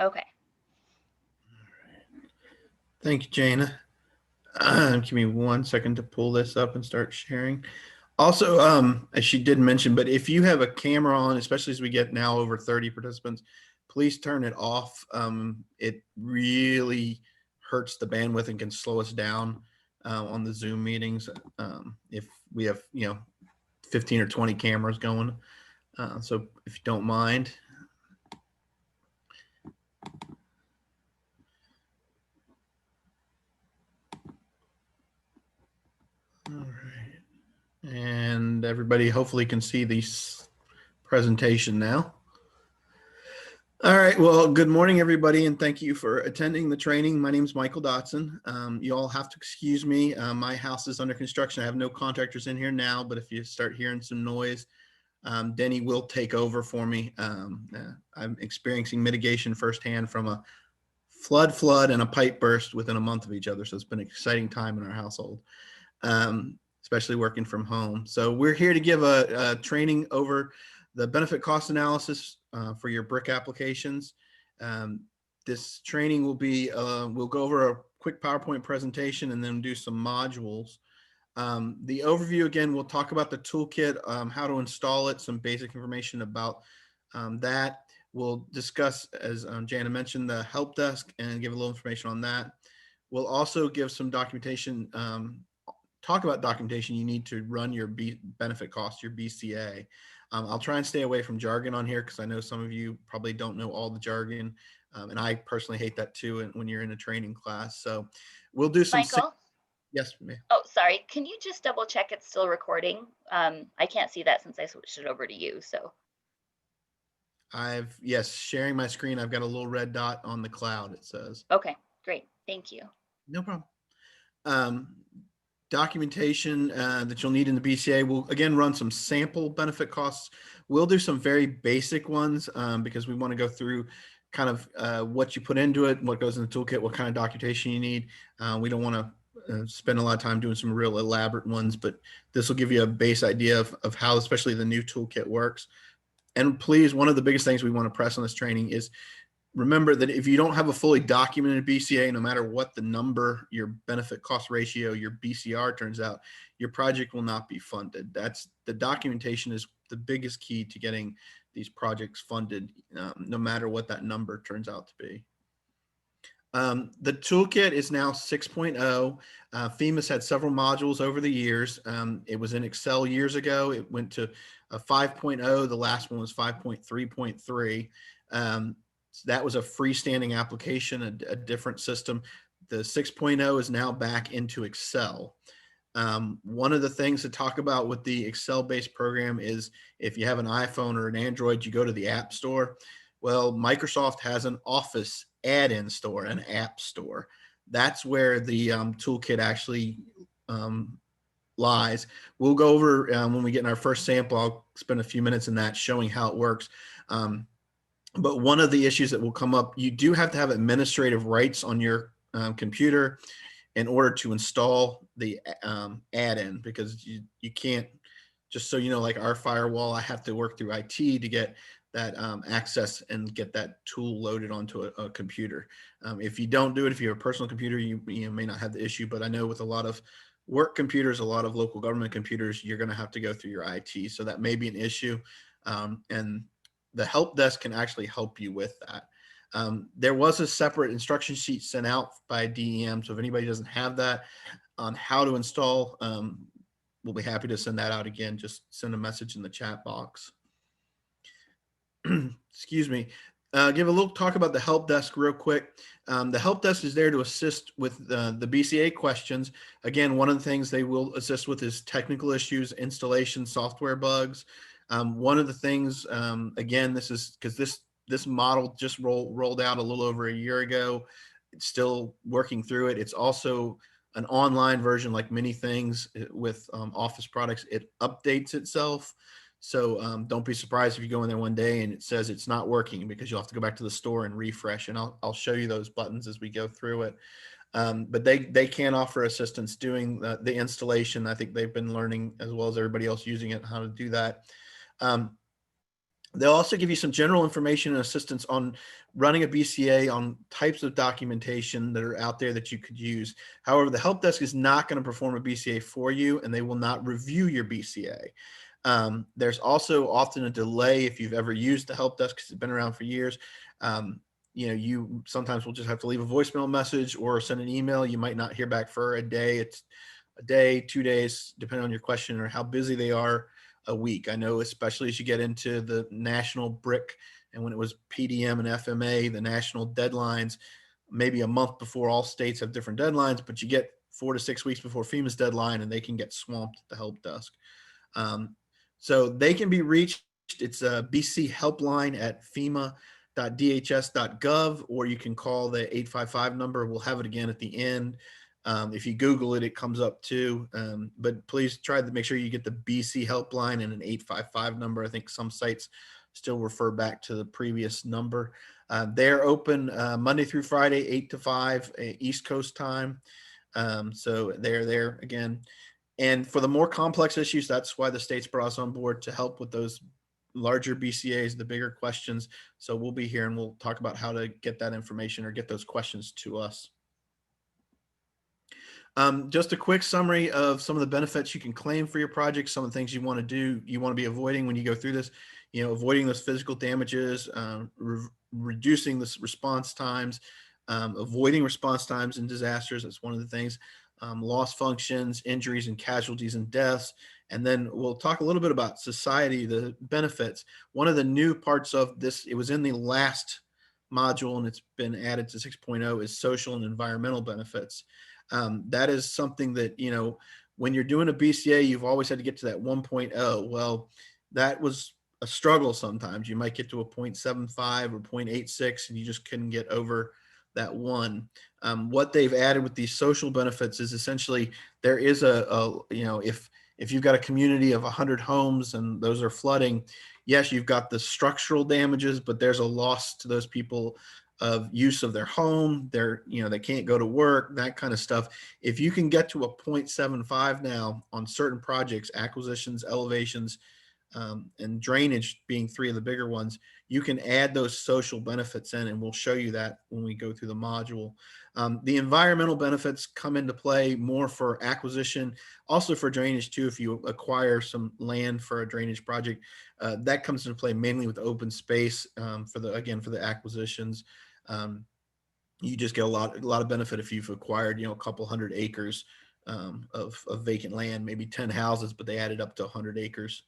Okay. Thank you, Jana. Give me 1 second to pull this up and start sharing. Also, as she did mention, but if you have a camera on, especially as we get now over 30 participants, please turn it off. It really hurts the bandwidth and can slow us down on the Zoom meetings if we have 15 or 20 cameras going. So if you don't mind. All right. And everybody hopefully can see this presentation now. All right. Well, good morning, everybody, and thank you for attending the training. My name is Michael Dotson. You all have to excuse me. My house is under construction. I have no contractors in here now, but if you start hearing some noise, Denny will take over for me. I'm experiencing mitigation firsthand from a flood, and a pipe burst within a month of each other. So it's been an exciting time in our household, especially working from home. So we're here to give a training over the benefit cost analysis for your brick applications. This training will be, we'll go over a quick PowerPoint presentation and then do some modules. The overview, again, we'll talk about the toolkit, how to install it, some basic information about that. We'll discuss, as Jana mentioned, the help desk and give a little information on that. We'll also give some documentation, talk about documentation you need to run your benefit cost, your BCA. I'll try and stay away from jargon on here because I know some of you probably don't know all the jargon. And I personally hate that too when you're in a training class. So we'll do some... Michael? Yes, ma'am. Oh, sorry. Can you just double check it's still recording? I can't see that since I switched it over to you. So Yes, sharing my screen. I've got a little red dot on the cloud, it says. okay, great. Thank you. No problem. Documentation that you'll need in the BCA. We'll again run some sample benefit costs. We'll do some very basic ones because we want to go through kind of what you put into it, what goes in the toolkit, what kind of documentation you need. We don't want to spend a lot of time doing some real elaborate ones, but this will give you a base idea of how especially the new toolkit works. And please, one of the biggest things we want to press on this training is remember that if you don't have a fully documented BCA, no matter what the number, your benefit cost ratio, your BCR turns out, your project will not be funded. That's the documentation is the biggest key to getting these projects funded, no matter what that number turns out to be. The toolkit is now 6.0. FEMA's had several modules over the years. It was in Excel years ago. It went to a 5.0. The last one was 5.3.3. So that was a freestanding application, a different system. The 6.0 is now back into Excel. One of the things to talk about with the Excel-based program is if you have an iPhone or an Android, you go to the App Store. Well, Microsoft has an Office add-in store, an app store. That's where the toolkit actually lies. We'll go over when we get in our first sample. I'll spend a few minutes in that showing how it works. But one of the issues that will come up, you do have to have administrative rights on your computer in order to install the add-in, because you can't, just so you know, like our firewall, I have to work through IT to get that access and get that tool loaded onto a computer. If you don't do it, if you have a personal computer, you may not have the issue, but I know with a lot of work computers, a lot of local government computers, you're going to have to go through your IT. So that may be an issue. And the help desk can actually help you with that. There was a separate instruction sheet sent out by DEM. So if anybody doesn't have that on how to install, we'll be happy to send that out again. Just send a message in the chat box. Excuse me. Give a little talk about the help desk real quick. The help desk is there to assist with the BCA questions. Again, one of the things they will assist with is technical issues, installation, software bugs. One of the things, again, this is because this model just rolled out a little over a year ago. It's still working through it. It's also an online version, like many things with Office products. It updates itself. So don't be surprised if you go in there one day and it says it's not working, because you'll have to go back to the store and refresh. And I'll show you those buttons as we go through it. But they can offer assistance doing the installation. I think they've been learning, as well as everybody else using it, how to do that. They'll also give you some general information and assistance on running a BCA, on types of documentation that are out there that you could use. However, the help desk is not going to perform a BCA for you, and they will not review your BCA. There's also often a delay if you've ever used the help desk because it's been around for years. You sometimes will just have to leave a voicemail message or send an email. You might not hear back for a day. It's a day, 2 days, depending on your question or how busy they are, a week. I know, especially as you get into the national BRIC and when it was PDM and FMA, the national deadlines, maybe a month before. All states have different deadlines, but you get 4 to 6 weeks before FEMA's deadline and they can get swamped at the help desk. So they can be reached. It's a BC helpline at FEMA.dhs.gov, or you can call the 855 number. We'll have it again at the end. If you Google it, it comes up too. But please try to make sure you get the BC helpline and an 855 number. I think some sites still refer back to the previous number. They're open Monday through Friday, 8 to 5 East Coast time. So they're there again. And for the more complex issues, that's why the state's brought us on board to help with those larger BCAs, the bigger questions. So we'll be here and we'll talk about how to get that information or get those questions to us. Just a quick summary of some of the benefits you can claim for your project, some of the things you want to do, you want to be avoiding when you go through this, avoiding those physical damages, reducing the response times, avoiding response times in disasters. That's one of the things. Loss functions, injuries and casualties and deaths. And then we'll talk a little bit about society, the benefits. One of the new parts of this, it was in the last module and it's been added to 6.0, is social and environmental benefits. That is something that, when you're doing a BCA, you've always had to get to that 1.0. Well, that was a struggle sometimes. You might get to a 0.75 or 0.86 and you just couldn't get over that one. What they've added with these social benefits is essentially there is if you've got a community of 100 homes and those are flooding, yes, you've got the structural damages, but there's a loss to those people of use of their home. They can't go to work, that kind of stuff. If you can get to a 0.75 now on certain projects, acquisitions, elevations, and drainage being three of the bigger ones, you can add those social benefits in, and we'll show you that when we go through the module. The environmental benefits come into play more for acquisition, also for drainage too. If you acquire some land for a drainage project, that comes into play mainly with open space for the acquisitions. You just get a lot of benefit if you've acquired, a couple hundred acres of vacant land, maybe 10 houses, but they added up to 100 acres.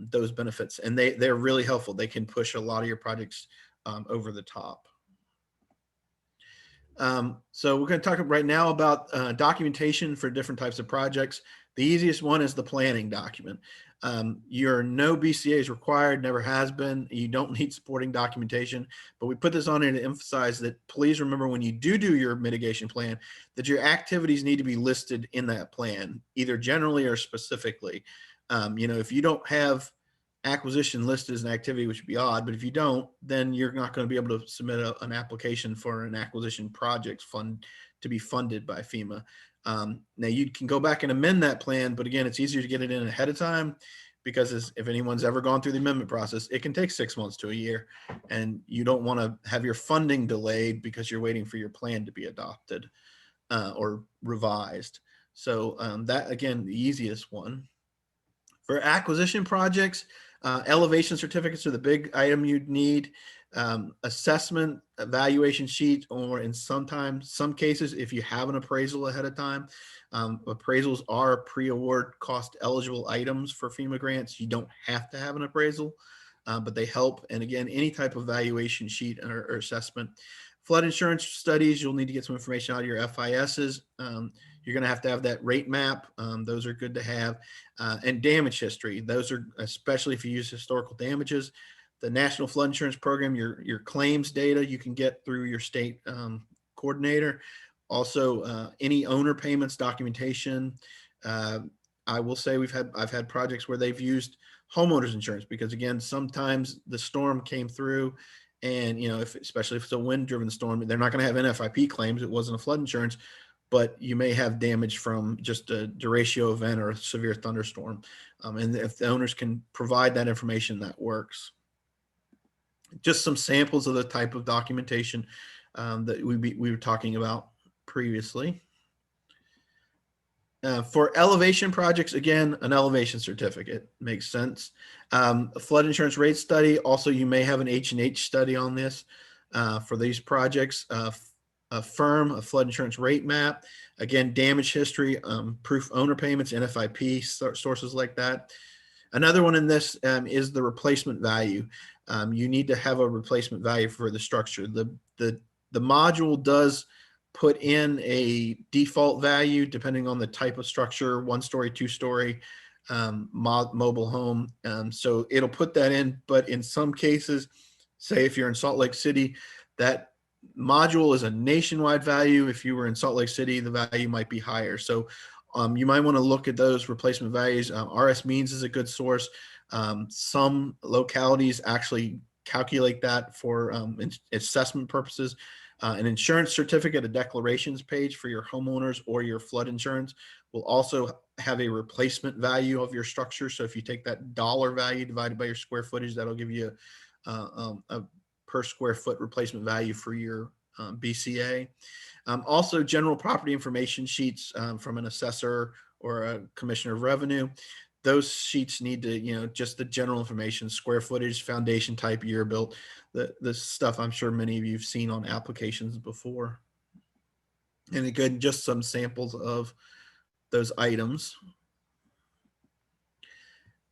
Those benefits, and they're really helpful. They can push a lot of your projects over the top. So we're going to talk right now about documentation for different types of projects. The easiest one is the planning document. Your no BCA is required, never has been. You don't need supporting documentation, but we put this on here to emphasize that please remember when you do your mitigation plan that your activities need to be listed in that plan, either generally or specifically. If you don't have acquisition listed as an activity, which would be odd, but if you don't, then you're not going to be able to submit an application for an acquisition project fund to be funded by FEMA. Now you can go back and amend that plan, but again, it's easier to get it in ahead of time because if anyone's ever gone through the amendment process, it can take 6 months to a year, and you don't want to have your funding delayed because you're waiting for your plan to be adopted or revised. So that, again, the easiest one. For acquisition projects, elevation certificates are the big item you'd need. Assessment, evaluation sheet, or in some cases, if you have an appraisal ahead of time, appraisals are pre-award cost eligible items for FEMA grants. You don't have to have an appraisal, but they help. And again, any type of valuation sheet or assessment. Flood insurance studies, you'll need to get some information out of your FISs. You're going to have that rate map. Those are good to have. And damage history. Those are, especially if you use historical damages. The National Flood Insurance Program, your claims data you can get through your state coordinator. Also, any owner payments documentation. I will say I've had projects where they've used homeowners insurance because, again, sometimes the storm came through and, especially if it's a wind-driven storm, they're not going to have NFIP claims. It wasn't a flood insurance, but you may have damage from just a derecho event or a severe thunderstorm. And if the owners can provide that information, that works. just some samples of the type of documentation that we were talking about previously. For elevation projects, again, an elevation certificate makes sense. A flood insurance rate study. Also, you may have an H&H study on this for these projects. A flood insurance rate map. Again, damage history, proof owner payments, NFIP sources like that. Another one in this is the replacement value. You need to have a replacement value for the structure. The module does put in a default value depending on the type of structure, 1-story, 2-story, mobile home. So it'll put that in, but in some cases, say if you're in Salt Lake City, that module is a nationwide value. If you were in Salt Lake City, the value might be higher. So you might want to look at those replacement values. RS Means is a good source. Some localities actually calculate that for assessment purposes. An insurance certificate, a declarations page for your homeowners or your flood insurance will also have a replacement value of your structure. So if you take that dollar value divided by your square footage, that'll give you a per square foot replacement value for your BCA. Also, general property information sheets from an assessor or a commissioner of revenue. Those sheets need to, just the general information, square footage, foundation type, year built, the stuff I'm sure many of you have seen on applications before. And again, just some samples of those items.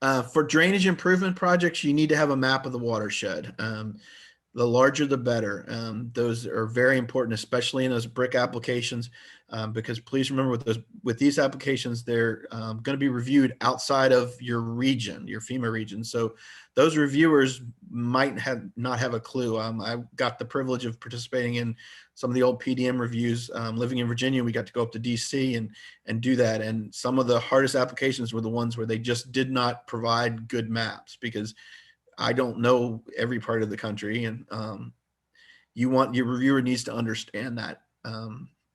For drainage improvement projects, you need to have a map of the watershed. The larger, the better. Those are very important, especially in those brick applications, because please remember with these applications, they're going to be reviewed outside of your region, your FEMA region. So those reviewers might not have a clue. I got the privilege of participating in some of the old PDM reviews. Living in Virginia, we got to go up to DC and do that. And some of the hardest applications were the ones where they just did not provide good maps, because I don't know every part of the country, and your reviewer needs to understand that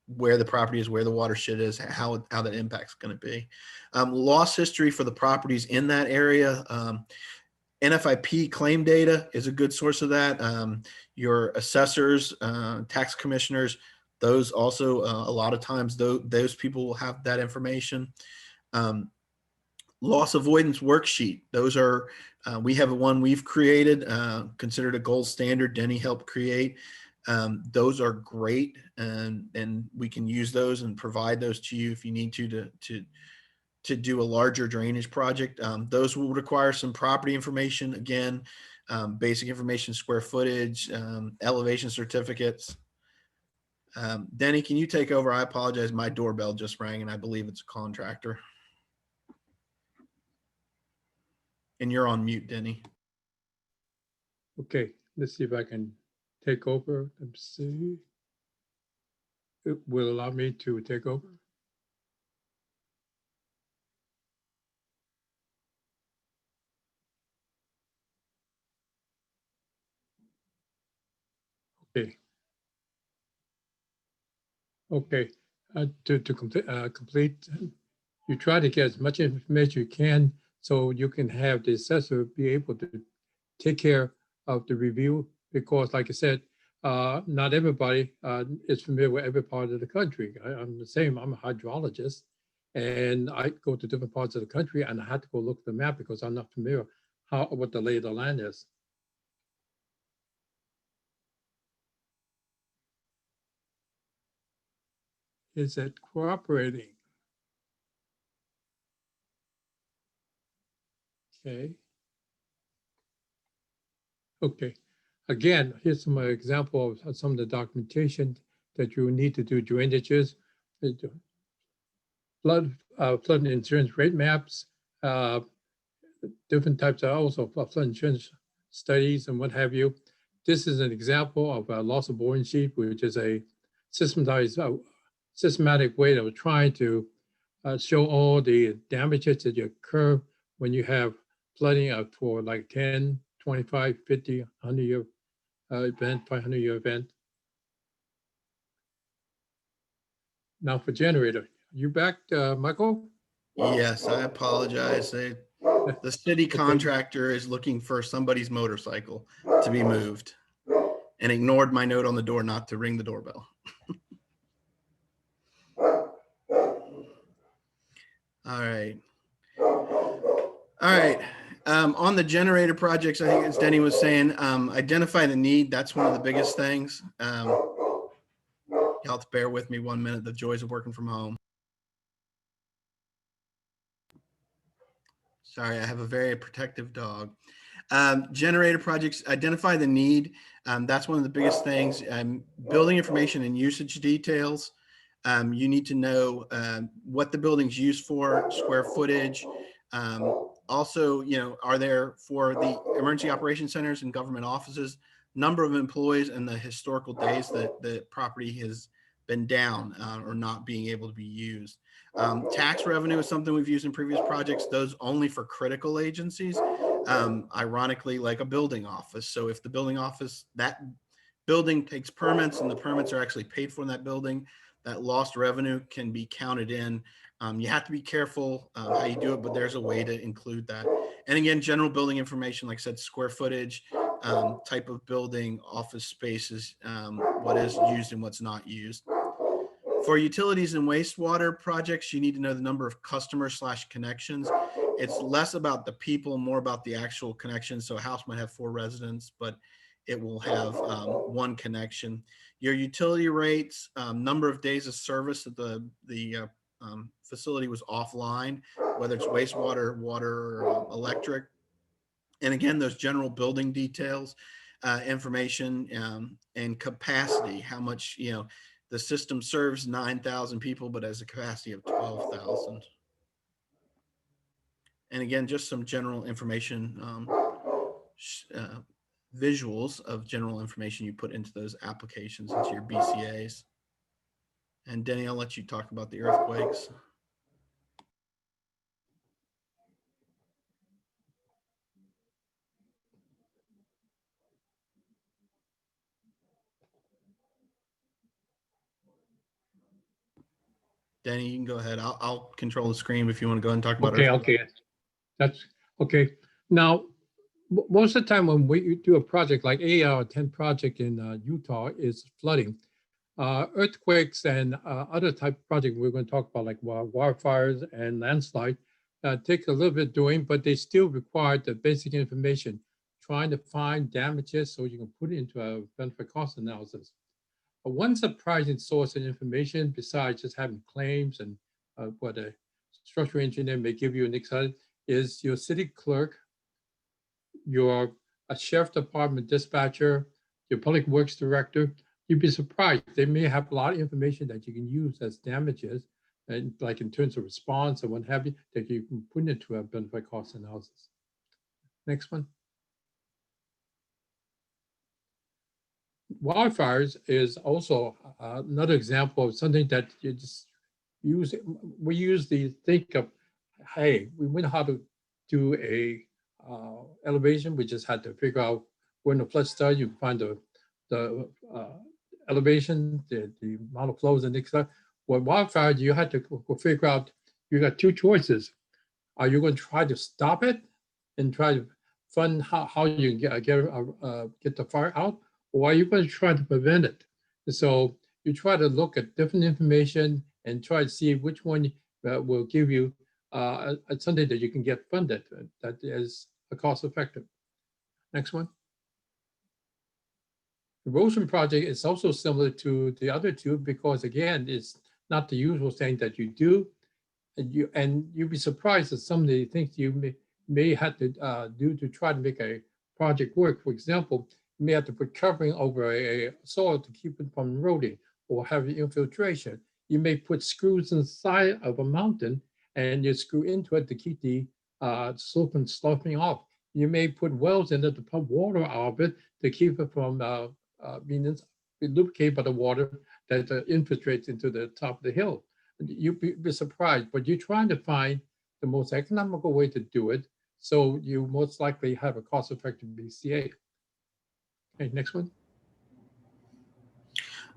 where the property is, where the watershed is, how that impact's going to be. Loss history for the properties in that area. NFIP claim data is a good source of that. Your assessors, tax commissioners, those also a lot of times those people will have that information. Loss avoidance worksheet. Those are, we have one we've created, considered a gold standard. Denny helped create. Those are great, and we can use those and provide those to you if you need to do a larger drainage project. Those will require some property information, again, basic information, square footage, elevation certificates. Denny, can you take over? I apologize. My doorbell just rang, and I believe it's a contractor. And you're on mute, Denny. Okay, let's see if I can take over. Let's see. It will allow me to take over. Okay. Okay, to complete, you try to get as much information you can so you can have the assessor be able to take care of the review, because like I said, not everybody is familiar with every part of the country. I'm the same, I'm a hydrologist, and I go to different parts of the country and I had to go look at the map because I'm not familiar what the lay of the land is. Is it cooperating? Okay. Okay. Again, here's some example of some of the documentation that you need to do: drainages, flood insurance rate maps, different types of also flood insurance studies and what have you. This is an example of a loss avoidance sheet, which is a systematic way of trying to show all the damages that occur when you have flooding for like 10, 25, 50, 100 year event, 500 year event. Now for generator, you back, Michael? Yes, I apologize. The city contractor is looking for somebody's motorcycle to be moved and ignored my note on the door not to ring the doorbell. All right. All right. On the generator projects, I think as Denny was saying, identify the need. That's one of the biggest things. You'll have to bear with me 1 minute. The joys of working from home. Sorry, I have a very protective dog. Generator projects, identify the need. That's one of the biggest things. Building information and usage details. You need to know what the building's used for, square footage. Also, you know, are there for the emergency operations centers and government offices, number of employees and the historical days that the property has been down or not being able to be used. Tax revenue is something we've used in previous projects, those only for critical agencies, ironically, like a building office. So if the building office, that building takes permits and the permits are actually paid for in that building, that lost revenue can be counted in. You have to be careful how you do it, but there's a way to include that. And again, general building information, like I said, square footage, type of building, office spaces, what is used and what's not used. For utilities and wastewater projects, you need to know the number of customers / connections. It's less about the people, more about the actual connections. So a house might have 4 residents, but it will have 1 connection. Your utility rates, number of days of service that the facility was offline, whether it's wastewater, water, or electric. And again, those general building details, information, and capacity, how much, you know, the system serves 9,000 people, but has a capacity of 12,000. And again, just some general information, visuals of general information you put into those applications, into your BCAs. And Denny, I'll let you talk about the earthquakes. Denny, you can go ahead. I'll control the screen if you want to go ahead and talk about earthquakes. Okay. That's okay. Now, most of the time when we do a project like 8 out of 10 project in Utah is flooding. Earthquakes and other type of project we're going to talk about, like wildfires and landslide, take a little bit doing, but they still require the basic information, trying to find damages so you can put it into a benefit cost analysis. But one surprising source of information, besides just having claims and what a structural engineer may give you an excited, is your city clerk, your sheriff department dispatcher, your public works director. You'd be surprised. They may have a lot of information that you can use as damages, and like in terms of response and what have you, that you can put into a benefit cost analysis. Next one. Wildfires is also another example of something that you just use. We usually think of, hey, we know how to do a elevation. We just had to figure out when the flood started, you find the elevation, the amount of flows and etc. With wildfire, you had to figure out, you got 2 choices. Are you going to try to stop it and try to fund how you get the fire out? Or are you going to try to prevent it? So you try to look at different information and try to see which one will give you something that you can get funded that is cost effective. Next one. Erosion project is also similar to the other 2 because again, it's not the usual thing that you do. And you'd be surprised at some of the things you may have to do to try to make a project work. For example, you may have to put covering over a soil to keep it from eroding or have infiltration. You may put screws inside of a mountain and you screw into it to keep the slope from sloughing off. You may put wells in it to pump water out of it to keep it from being lubricated by the water that infiltrates into the top of the hill. You'd be surprised, but you're trying to find the most economical way to do it, so you most likely have a cost-effective BCA. Okay, next one.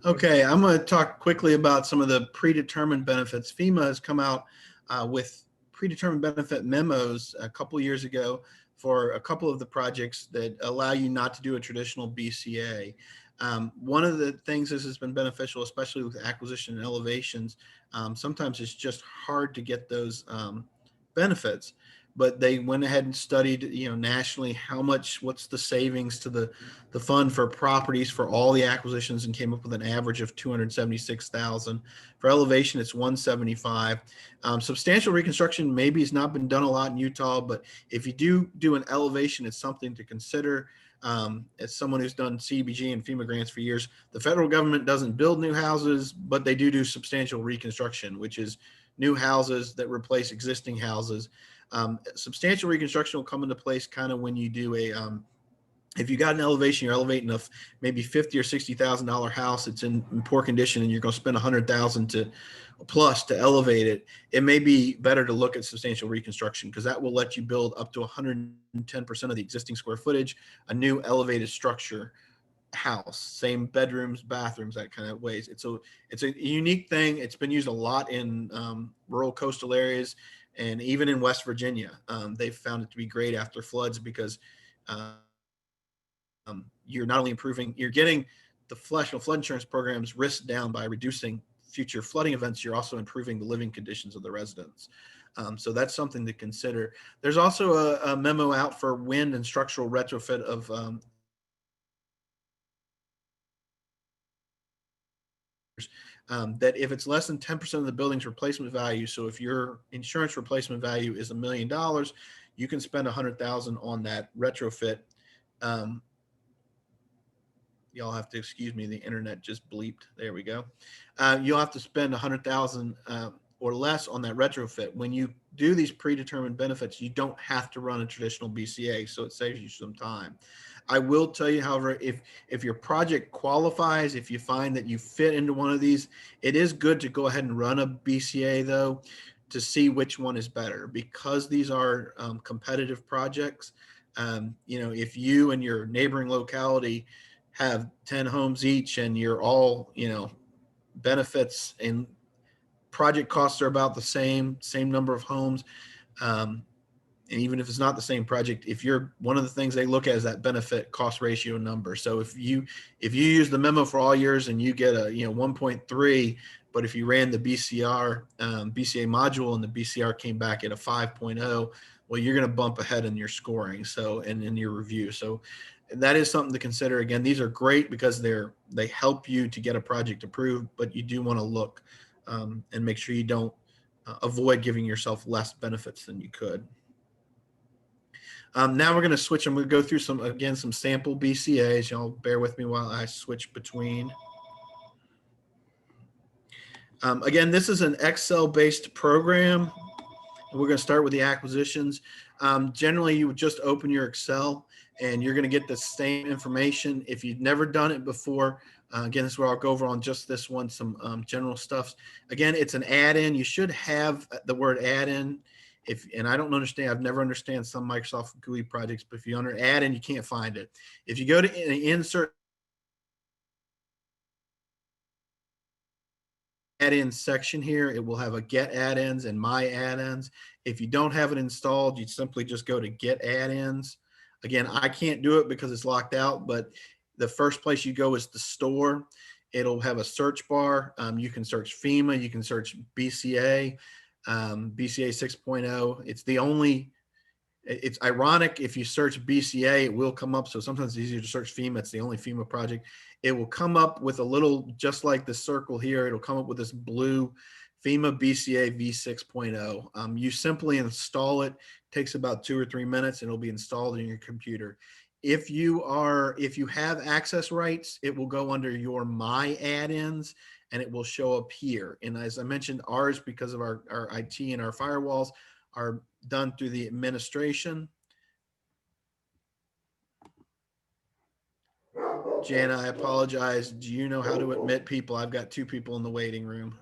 Okay, I'm going to talk quickly about some of the predetermined benefits. FEMA has come out with predetermined benefit memos a couple years ago for a couple of the projects that allow you not to do a traditional BCA. One of the things this has been beneficial, especially with acquisition and elevations, sometimes it's just hard to get those benefits. But they went ahead and studied, nationally, what's the savings to the fund for properties for all the acquisitions, and came up with an average of 276,000. For elevation, it's 175. Substantial reconstruction maybe has not been done a lot in Utah, but if you do an elevation, it's something to consider. As someone who's done CDBG and FEMA grants for years, the federal government doesn't build new houses, but they do substantial reconstruction, which is new houses that replace existing houses. Substantial reconstruction will come into place kind of when you do if you got an elevation, you're elevating a maybe $50,000 or $60,000 house. It's in poor condition, and you're going to spend $100,000 plus to elevate it. It may be better to look at substantial reconstruction, because that will let you build up to 110% of the existing square footage, a new elevated structure house, same bedrooms, bathrooms, that kind of ways. It's a unique thing. It's been used a lot in rural coastal areas, and even in West Virginia. They've found it to be great after floods, because you're not only you're getting the flood insurance programs risk down by reducing future flooding events. You're also improving the living conditions of the residents. So that's something to consider. There's also a memo out for wind and structural retrofit of that if it's less than 10% of the building's replacement value, so if your insurance replacement value is $1 million, you can spend $100,000 on that retrofit. Y'all have to excuse me, the internet just bleeped. There we go. You'll have to spend $100,000 or less on that retrofit. When you do these predetermined benefits, you don't have to run a traditional BCA, so it saves you some time. I will tell you, however, if your project qualifies, if you find that you fit into one of these, it is good to go ahead and run a BCA, though, to see which one is better, because these are competitive projects. If you and your neighboring locality have 10 homes each, and you're all, benefits and project costs are about the same number of homes. And even if it's not the same project, if you're, one of the things they look at is that benefit cost ratio number. So if you use the memo for all years and you get a 1.3, but if you ran the BCA module and the BCR came back at a 5.0, well, you're going to bump ahead in your scoring. So, and in your review. So that is something to consider. Again, these are great because they help you to get a project approved, but you do want to look and make sure you don't avoid giving yourself less benefits than you could. Now we're going to switch. I'm going to go through some sample BCAs. Y'all bear with me while I switch between. Again, this is an Excel-based program. We're going to start with the acquisitions. Generally, you would just open your Excel and you're going to get the same information. If you've never done it before, again, this is where I'll go over on just this one, some general stuff. Again, it's an add-in. You should have the word add-in. And I don't understand, I've never understand some Microsoft GUI projects, but if you under add-in, you can't find it. If you go to the insert add-in section here, it will have a get add-ins and my add-ins. If you don't have it installed, you simply just go to get add-ins. Again, I can't do it because it's locked out, but the first place you go is the store. It'll have a search bar. You can search FEMA, you can search BCA. BCA 6.0. It's ironic, if you search BCA, it will come up. So sometimes it's easier to search FEMA. It's the only FEMA project. It will come up with a little, just like the circle here, it'll come up with this blue FEMA BCA v6.0. You simply install it. Takes about 2 or 3 minutes, and it'll be installed in your computer. If you have access rights, it will go under your My Add-ins, and it will show up here. And as I mentioned, ours, because of our IT and our firewalls, are done through the administration. Jana, I apologize. Do you know how to admit people? I've got 2 people in the waiting room.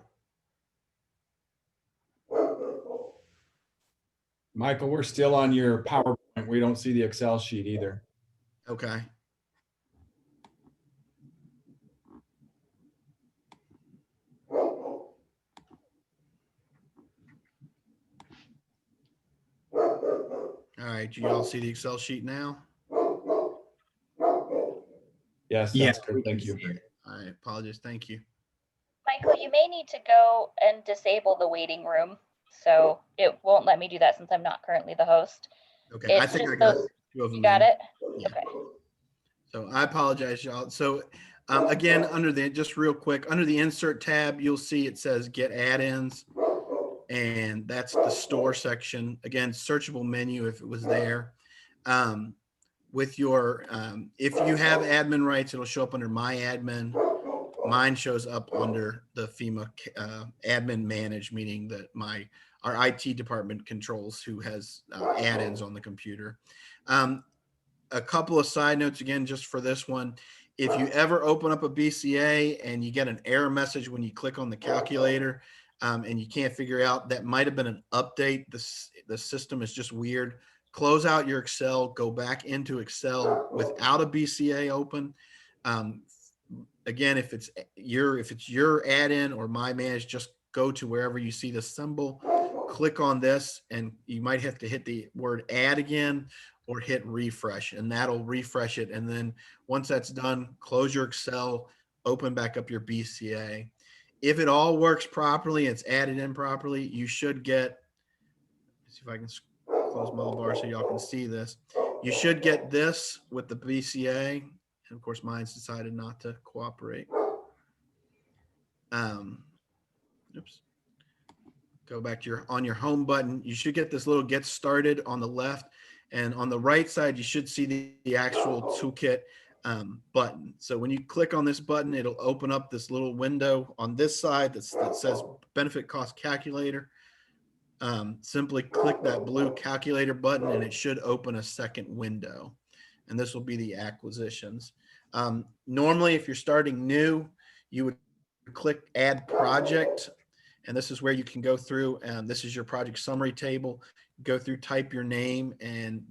Michael, we're still on your PowerPoint. We don't see the Excel sheet either. Okay. All right, do you all see the Excel sheet now? Yes, Yeah, that's we good. can Thank you. see it. I apologize. Thank you. Michael, you may need to go and disable the waiting room. So it won't let me do that since I'm not currently the host. Okay, I It's think just I got those, two of them you got in. it? Yeah. Okay. So I apologize, y'all. So again, under the, just real quick, under the insert tab, you'll see it says get add-ins. And that's the store section. Again, searchable menu if it was there. With your, if you have admin rights, it'll show up under my admin. Mine shows up under the FEMA admin manage, meaning that our IT department controls who has add-ins on the computer. A couple of side notes again, just for this one. If you ever open up a BCA and you get an error message when you click on the calculator and you can't figure out, that might have been an update. The system is just weird. Close out your Excel, go back into Excel without a BCA open. Again, if it's your add-in or my manage, just go to wherever you see the symbol, click on this, and you might have to hit the word add again or hit refresh, and that'll refresh it. And then once that's done, close your Excel, open back up your BCA. If it all works properly, it's added in properly, you should get, let's see if I can close my little bar so y'all can see this. You should get this with the BCA. And of course, mine's decided not to cooperate. Oops. Go back to on your home button. You should get this little get started on the left. And on the right side, you should see the actual toolkit button. So when you click on this button, it'll open up this little window on this side that says benefit cost calculator. Simply click that blue calculator button and it should open a second window. And this will be the acquisitions. Normally, if you're starting new, you would click add project. And this is where you can go through, and this is your project summary table. Go through, type your name and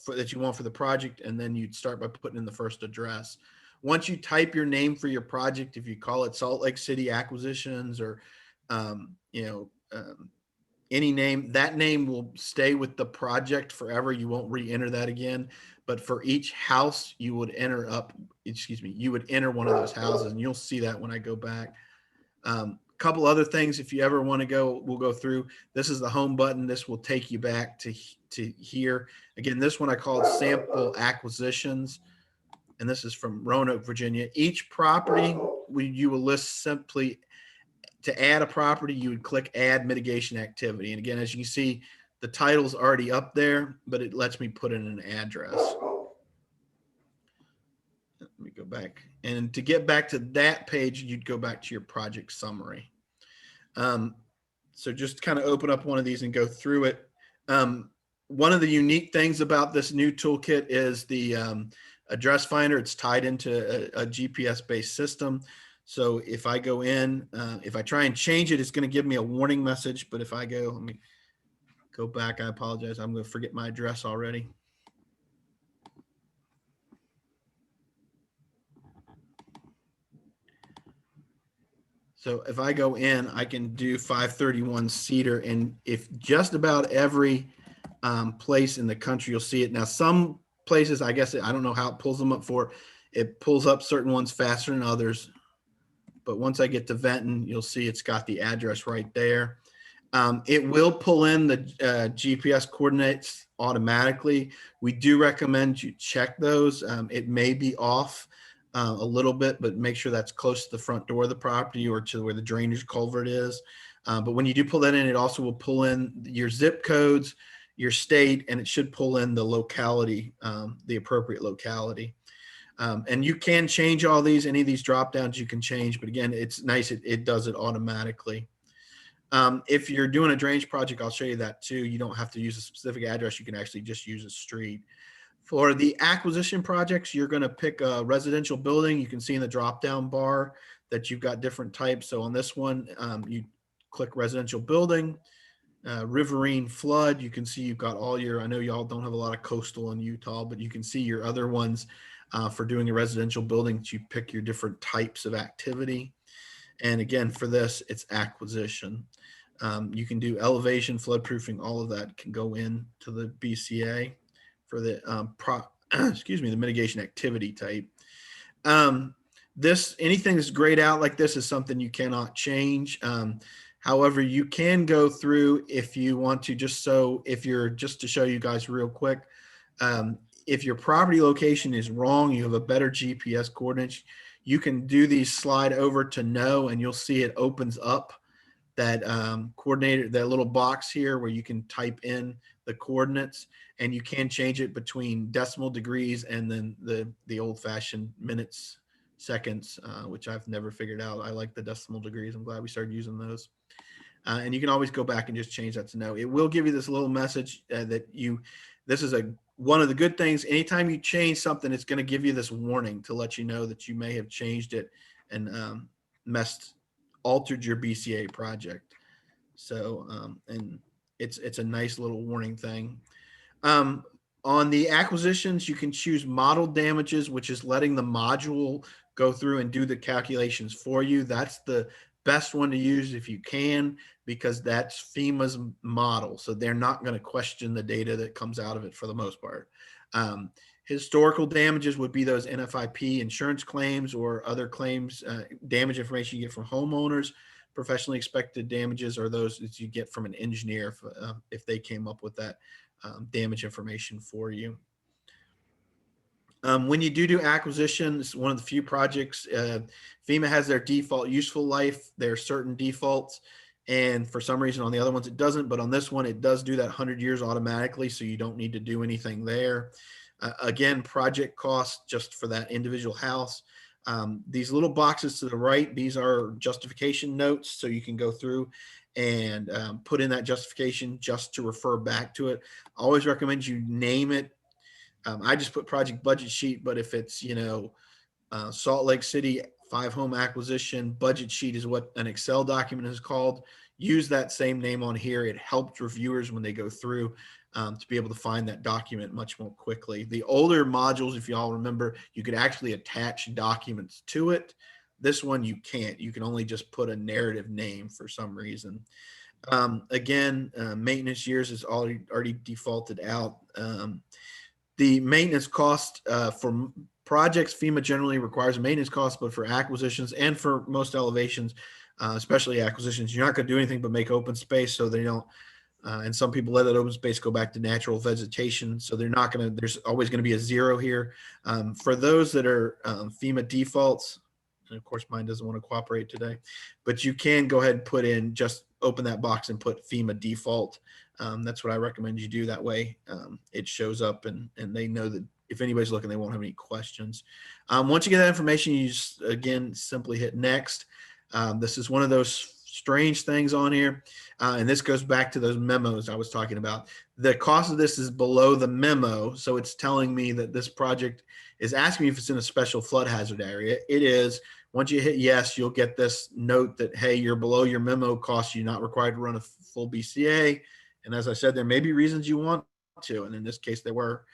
that you want for the project, and then you'd start by putting in the first address. Once you type your name for your project, if you call it Salt Lake City Acquisitions or any name, that name will stay with the project forever. You won't re-enter that again. But for each house, you would enter one of those houses, and you'll see that when I go back. Couple other things, if you ever want to go, we'll go through. This is the home button. This will take you back to here. Again, this one I called sample acquisitions, and this is from Roanoke, Virginia. Each property you will list simply to add a property. You would click add mitigation activity, and again, as you can see, the title's already up there, but it lets me put in an address. Let me go back. And to get back to that page, you'd go back to your project summary. So just kind of open up one of these and go through it. One of the unique things about this new toolkit is the address finder. It's tied into a GPS-based system. So if I go in, if I try and change it, it's going to give me a warning message. But if I go, let me go back. I apologize. I'm going to forget my address already. So if I go in, I can do 531 Cedar, and if just about every place in the country, you'll see it. Now, some places, I guess, I don't know how it pulls them up for. It pulls up certain ones faster than others. But once I get to Benton, you'll see it's got the address right there. It will pull in the GPS coordinates automatically. We do recommend you check those. It may be off a little bit, but make sure that's close to the front door of the property or to where the drainage culvert is. But when you do pull that in, it also will pull in your zip codes, your state, and it should pull in the locality, the appropriate locality. And you can change all these, any of these drop downs you can change, but again, it's nice. It does it automatically. If you're doing a drainage project, I'll show you that too. You don't have to use a specific address. You can actually just use a street. For the acquisition projects, you're going to pick a residential building. You can see in the drop-down bar that you've got different types. So on this one, you click residential building, riverine flood. You can see you've got all your, I know y'all don't have a lot of coastal in Utah, but you can see your other ones for doing a residential building. You pick your different types of activity. And again, for this, it's acquisition. You can do elevation, floodproofing, all of that can go into the BCA. for the excuse me, the mitigation activity type. Anything that's grayed out like this is something you cannot change. However, you can go through if you want to, just to show you guys real quick. If your property location is wrong, you have a better GPS coordinates, you can do these slide over to no, and you'll see it opens up that coordinator, that little box here where you can type in the coordinates, and you can change it between decimal degrees and then the old fashioned minutes, seconds, which I've never figured out. I like the decimal degrees. I'm glad we started using those. And you can always go back and just change that to no. It will give you this little message this is one of the good things. Anytime you change something, it's going to give you this warning to let you know that you may have changed it and altered your BCA project. So, and it's a nice little warning thing. On the acquisitions, you can choose model damages, which is letting the module go through and do the calculations for you. That's the best one to use if you can, because that's FEMA's model. So they're not going to question the data that comes out of it for the most part. Historical damages would be those NFIP insurance claims or other claims, damage information you get from homeowners. Professionally expected damages are those that you get from an engineer if they came up with that damage information for you. When you do acquisitions, one of the few projects, FEMA has their default useful life. There are certain defaults, and for some reason on the other ones it doesn't, but on this one it does do that 100 years automatically, so you don't need to do anything there. Again, project costs just for that individual house. These little boxes to the right, these are justification notes, so you can go through and put in that justification just to refer back to it. I always recommend you name it. I just put project budget sheet, but if it's, Salt Lake City 5-home acquisition budget sheet is what an Excel document is called, use that same name on here. It helps reviewers when they go through to be able to find that document much more quickly. The older modules, if you all remember, you could actually attach documents to it. This one you can't. You can only just put a narrative name for some reason. Again, maintenance years is already defaulted out. The maintenance cost for projects, FEMA generally requires a maintenance cost, but for acquisitions and for most elevations, especially acquisitions, you're not going to do anything but make open space, so they don't. And some people let that open space go back to natural vegetation, so they're not going to. There's always going to be a zero here. For those that are FEMA defaults, and of course mine doesn't want to cooperate today, but you can go ahead and put in, just open that box and put FEMA default. That's what I recommend you do. That way it shows up and they know that if anybody's looking, they won't have any questions. Once you get that information, you just, again, simply hit next. This is one of those strange things on here. And this goes back to those memos I was talking about. The cost of this is below the memo. So it's telling me that this project is asking me if it's in a special flood hazard area. It is. Once you hit yes, you'll get this note that, hey, you're below your memo cost. You're not required to run a full BCA. And as I said, there may be reasons you want to, and in this case there were.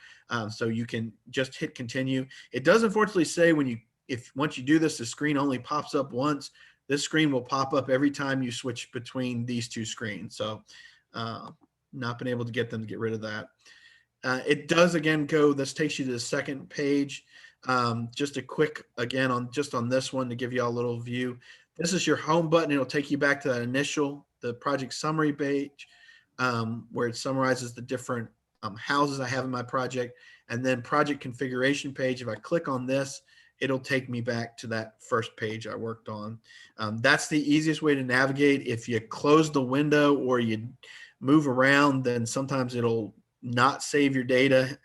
So you can just hit continue. It does unfortunately say once you do this, the screen only pops up once. This screen will pop up every time you switch between these two screens. So not been able to get them to get rid of that. It does again this takes you to the second page. Just a quick, again, on this one to give you all a little view. This is your home button. It'll take you back to that the project summary page where it summarizes the different houses I have in my project, and then project configuration page. If I click on this, it'll take me back to that first page I worked on. That's the easiest way to navigate. If you close the window or you move around, then sometimes it'll not save your data.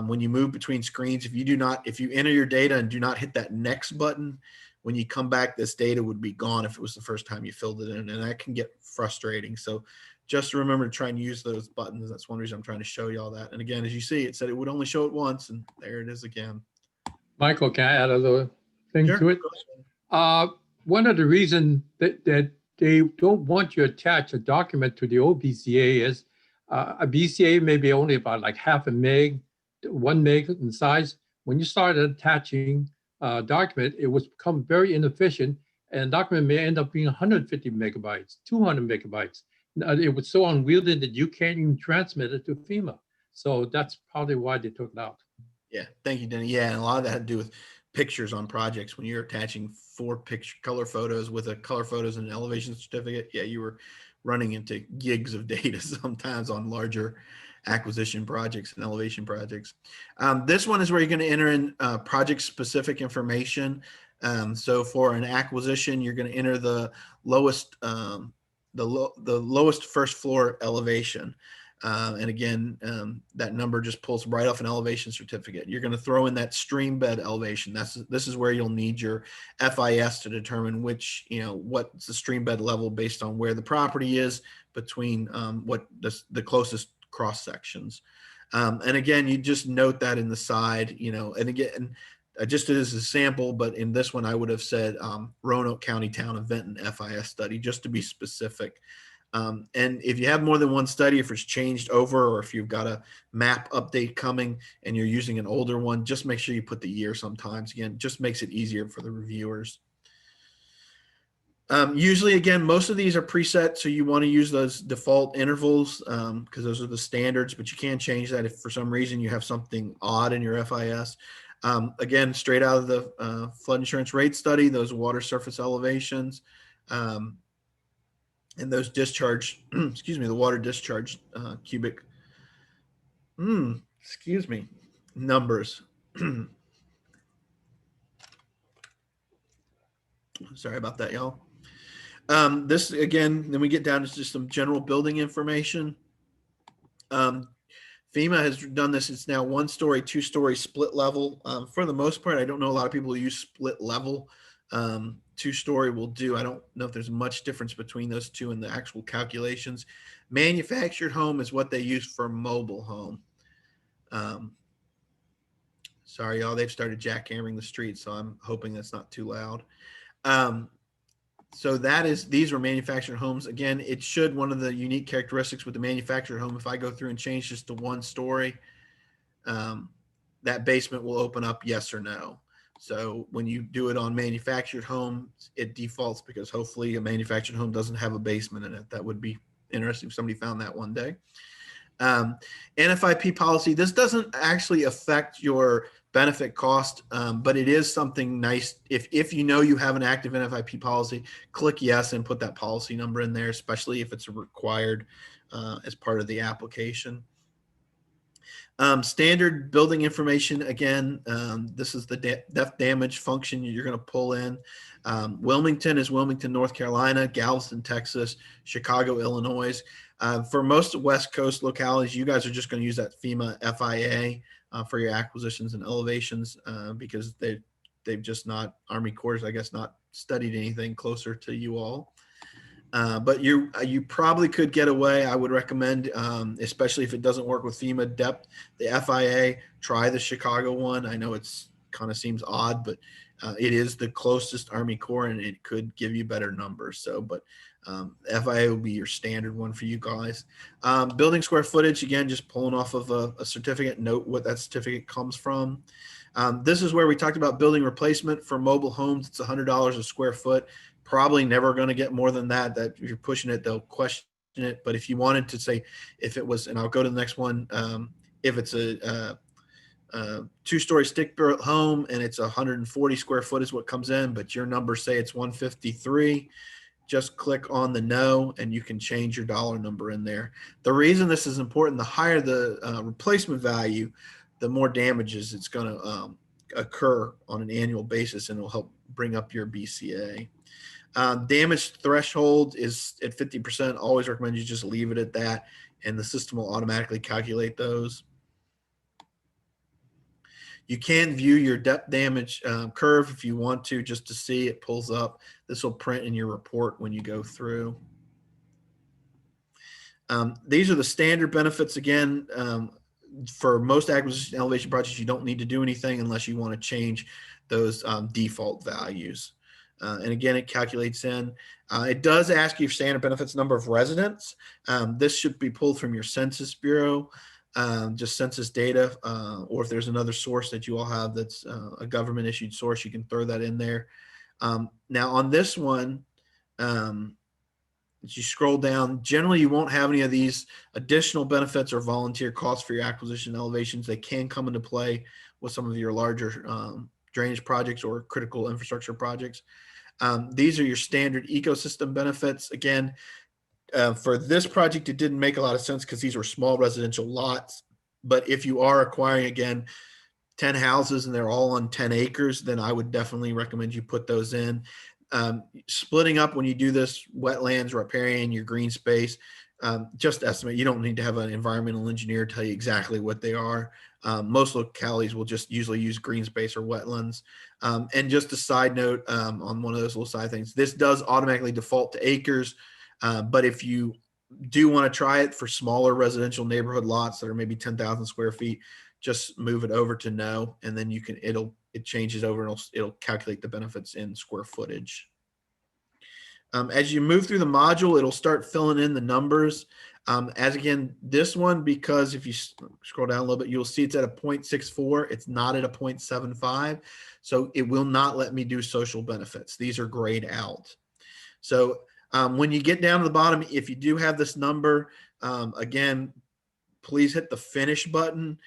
When you move between screens, if you enter your data and do not hit that next button, when you come back, this data would be gone if it was the first time you filled it in, and that can get frustrating. So just remember to try and use those buttons. That's one reason I'm trying to show you all that. And again, as you see, it said it would only show it once, and there it is again. Michael, can I add a little thing to it? One of the reasons that they don't want you to attach a document to the old BCA is a BCA may be only about like 0.5 meg, 1 meg in size. When you start attaching a document, it would become very inefficient, and a document may end up being 150 megabytes, 200 megabytes. It was so unwieldy that you can't even transmit it to FEMA. So that's probably why they took it out. Yeah, thank you, Denny. Yeah, and a lot of that had to do with pictures on projects. When you're attaching 4 picture color photos with a color photos and an elevation certificate, yeah, you were running into gigs of data sometimes on larger acquisition projects and elevation projects. This one is where you're going to enter in project specific information. So for an acquisition, you're going to enter the lowest the lowest first floor elevation. And again, that number just pulls right off an elevation certificate. You're going to throw in that stream bed elevation. This is where you'll need your FIS to determine which, what's the stream bed level based on where the property is between what the closest cross sections. And again, you just note that in the side, and again, I just did this as a sample, but in this one, I would have said Roanoke County Town of Benton FIS study, just to be specific. And if you have more than one study, if it's changed over, or if you've got a map update coming and you're using an older one, just make sure you put the year sometimes. Again, just makes it easier for the reviewers. Usually, again, most of these are preset, so you want to use those default intervals because those are the standards, but you can change that if for some reason you have something odd in your FIS. Again, straight out of the flood insurance rate study, those water surface elevations. And those discharge, excuse me, the water discharge cubic, excuse me, numbers. Sorry about that, y'all. This, again, then we get down to just some general building information. FEMA has done this. It's now 1-story, 2-story split level. For the most part, I don't know a lot of people who use split level. 2-story will do. I don't know if there's much difference between those two in the actual calculations. Manufactured home is what they use for mobile home. Sorry, y'all, they've started jackhammering the street, so I'm hoping that's not too loud. So these were manufactured homes. Again, it should, one of the unique characteristics with the manufactured home, if I go through and change this to 1-story, that basement will open up yes or no. So when you do it on manufactured homes, it defaults because hopefully a manufactured home doesn't have a basement in it. That would be interesting if somebody found that one day. NFIP policy, this doesn't actually affect your benefit cost, but it is something nice. If you know you have an active NFIP policy, click yes and put that policy number in there, especially if it's required as part of the application. Standard building information, again, this is the depth damage function you're going to pull in. Wilmington is Wilmington, North Carolina, Galveston, Texas, Chicago, Illinois. For most West Coast localities, you guys are just going to use that FEMA FIA for your acquisitions and elevations because they've just not, Army Corps, I guess, not studied anything closer to you all. But you probably could get away. I would recommend, especially if it doesn't work with FEMA depth, the FIA, try the Chicago one. I know it's kind of seems odd, but it is the closest Army Corps and it could give you better numbers. So, but FIA will be your standard one for you guys. Building square footage, again, just pulling off of a certificate, note what that certificate comes from. This is where we talked about building replacement for mobile homes. It's $100 a square foot. Probably never going to get more than that. That if you're pushing it, they'll question it. But if you wanted to say, if it was, and I'll go to the next one, if it's a 2-story stick built home and it's 140 square foot is what comes in, but your numbers say it's 153, just click on the no and you can change your dollar number in there. The reason this is important, the higher the replacement value, the more damages it's going to occur on an annual basis, and it will help bring up your BCA. Damage threshold is at 50%. Always recommend you just leave it at that, and the system will automatically calculate those. You can view your depth damage curve if you want to, just to see it pulls up. This will print in your report when you go through. These are the standard benefits. Again, for most acquisition elevation projects, you don't need to do anything unless you want to change those default values. And again, it calculates in. It does ask you for standard benefits number of residents. This should be pulled from your Census Bureau, just census data, or if there's another source that you all have that's a government issued source, you can throw that in there. Now on this one, As you scroll down, generally you won't have any of these additional benefits or volunteer costs for your acquisition elevations. They can come into play with some of your larger drainage projects or critical infrastructure projects. These are your standard ecosystem benefits. Again, for this project, it didn't make a lot of sense because these were small residential lots. But if you are acquiring, again, 10 houses and they're all on 10 acres, then I would definitely recommend you put those in. Splitting up when you do this, wetlands, riparian, your green space, just estimate. You don't need to have an environmental engineer tell you exactly what they are. Most localities will just usually use green space or wetlands. And just a side note on one of those little side things, this does automatically default to acres. But if you do want to try it for smaller residential neighborhood lots that are maybe 10,000 square feet, just move it over to no, and then you can, it changes over and it'll calculate the benefits in square footage. As you move through the module, it'll start filling in the numbers. As again, this one, because if you scroll down a little bit, you'll see it's at a 0.64. It's not at a 0.75. So it will not let me do social benefits. These are grayed out. So when you get down to the bottom, if you do have this number, again, please hit the finish button.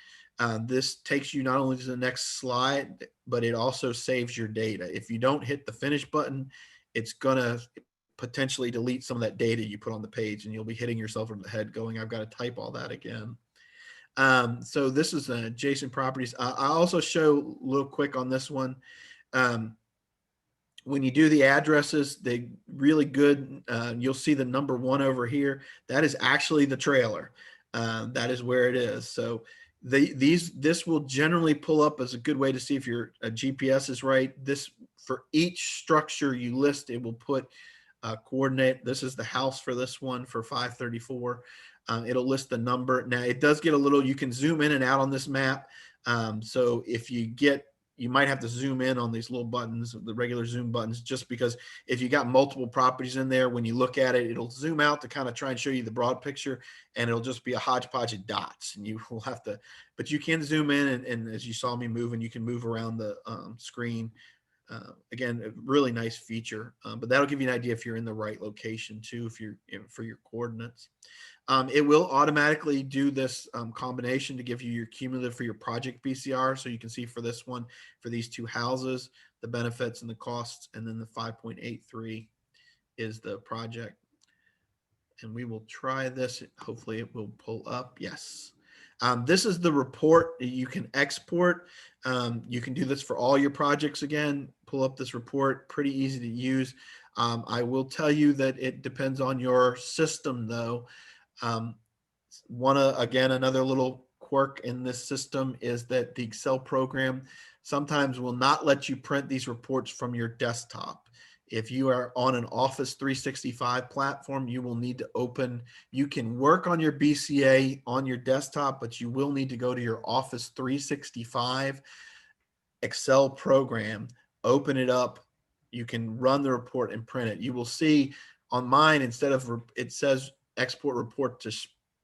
This takes you not only to the next slide, but it also saves your data. If you don't hit the finish button, it's going to potentially delete some of that data you put on the page, and you'll be hitting yourself over the head going, I've got to type all that again. So this is adjacent properties. I also show a little quick on this one. When you do the addresses, they really good. You'll see the number 1 over here. That is actually the trailer. That is where it is. So this will generally pull up as a good way to see if your GPS is right. This, for each structure you list, it will put a coordinate. This is the house for this one for 534. It'll list the number. Now it does get a little, you can zoom in and out on this map. So if you might have to zoom in on these little buttons, the regular zoom buttons, just because if you got multiple properties in there, when you look at it, it'll zoom out to kind of try and show you the broad picture, and it'll just be a hodgepodge of dots, and you will have to, but you can zoom in, and as you saw me moving, you can move around the screen. Again, a really nice feature, but that'll give you an idea if you're in the right location too, if you're for your coordinates. It will automatically do this combination to give you your cumulative for your project BCR. So you can see for this one, for these 2 houses, the benefits and the costs, and then the 5.83 is the project. And we will try this. Hopefully it will pull up. Yes. This is the report you can export. You can do this for all your projects. Again, pull up this report, pretty easy to use. I will tell you that it depends on your system though. Again, another little quirk in this system is that the Excel program sometimes will not let you print these reports from your desktop. If you are on an Office 365 platform, you will need to you can work on your BCA on your desktop, but you will need to go to your Office 365 Excel program, open it up. You can run the report and print it. You will see on mine, instead of it says export report to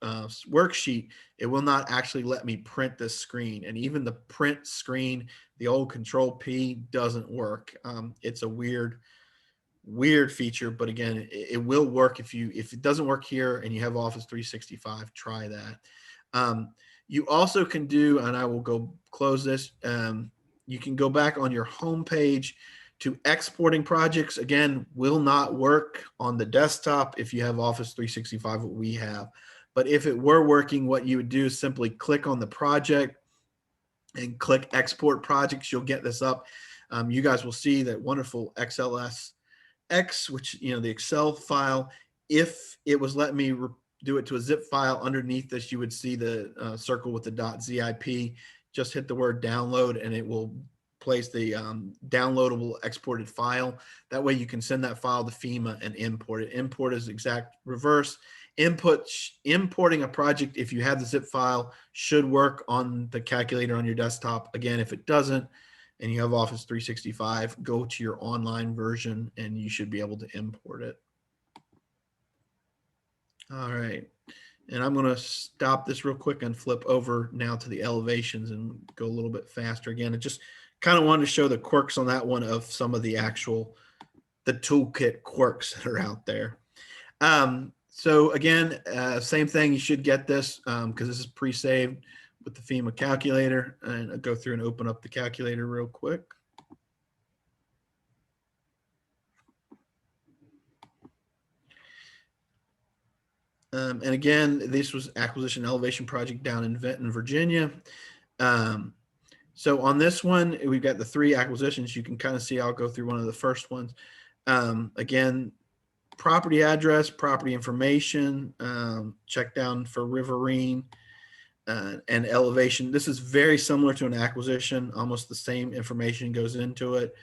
worksheet, it will not actually let me print this screen. And even the print screen, the old Control P, doesn't work. It's a weird feature, but again, it will work. If it doesn't work here and you have Office 365, try that. You also can do, and I will go close this, you can go back on your home page to exporting projects. Again, will not work on the desktop if you have Office 365, what we have. But if it were working, what you would do is simply click on the project and click export projects. You'll get this up. You guys will see that wonderful XLSX, which, the Excel file. If it was letting me do it to a zip file underneath this, you would see the circle with the .zip. Just hit the word download and it will place the downloadable exported file. That way you can send that file to FEMA and import it. Import is exact reverse. Importing a project, if you have the zip file, should work on the calculator on your desktop. Again, if it doesn't and you have Office 365, go to your online version and you should be able to import it. All right. And I'm going to stop this real quick and flip over now to the elevations and go a little bit faster again. I just kind of wanted to show the quirks on that one of some of the Toolkit quirks that are out there. So again, same thing. You should get this because this is pre-saved with the FEMA calculator. And I'll go through and open up the calculator real quick. And again, this was acquisition elevation project down in Vinton, Virginia. So on this one, we've got the 3 acquisitions. You can kind of see, I'll go through one of the first ones. Again, property address, property information, check down for riverine and elevation. This is very similar to an acquisition. Almost the same information goes into it.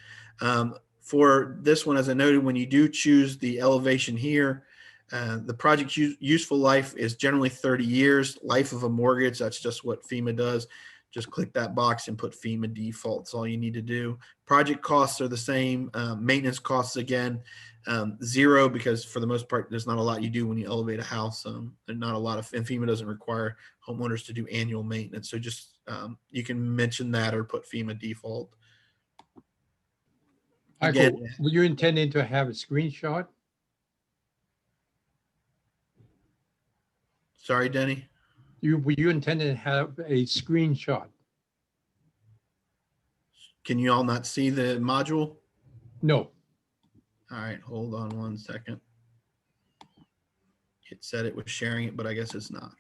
For this one, as I noted, when you do choose the elevation here, the project useful life is generally 30 years. Life of a mortgage, that's just what FEMA does. Just click that box and put FEMA default. That's all you need to do. Project costs are the same. Maintenance costs, again, 0, because for the most part, there's not a lot you do when you elevate a house. There's not a lot of, and FEMA doesn't require homeowners to do annual maintenance. So just, you can mention that or put FEMA default. Michael, Again, were you intending to have a screenshot? sorry, Denny. Were you intending to have a screenshot? Can you all not see the module? No. All right, hold on one second. It said it was sharing it, but I guess it's not.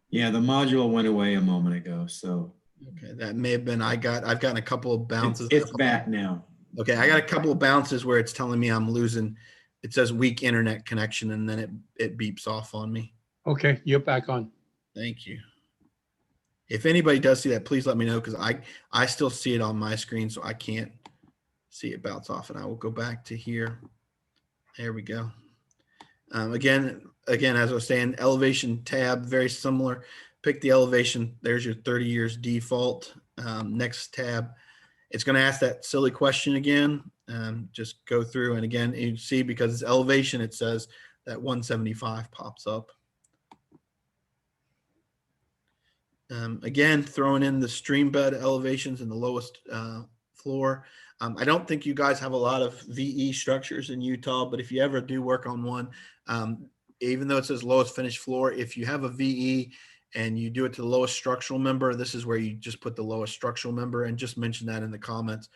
Yeah, the module went away a moment ago, so Okay, that may have been, I've gotten a couple of bounces. it's back now. Okay, I got a couple of bounces where it's telling me I'm losing. It says weak internet connection, and then it beeps off on me. Okay, you're back on. Thank you. If anybody does see that, please let me know, because I still see it on my screen, so I can't see it bounce off. And I will go back to here. There we go. Again, as I was saying, elevation tab, very similar. Pick the elevation. There's your 30 years default. Next tab, it's going to ask that silly question again. Just go through, and again, you see, because it's elevation, it says that 175 pops up. Again, throwing in the stream bed elevations in the lowest floor. I don't think you guys have a lot of VE structures in Utah, but if you ever do work on one, even though it says lowest finished floor, if you have a VE and you do it to the lowest structural member, this is where you just put the lowest structural member, and just mention that in the comments,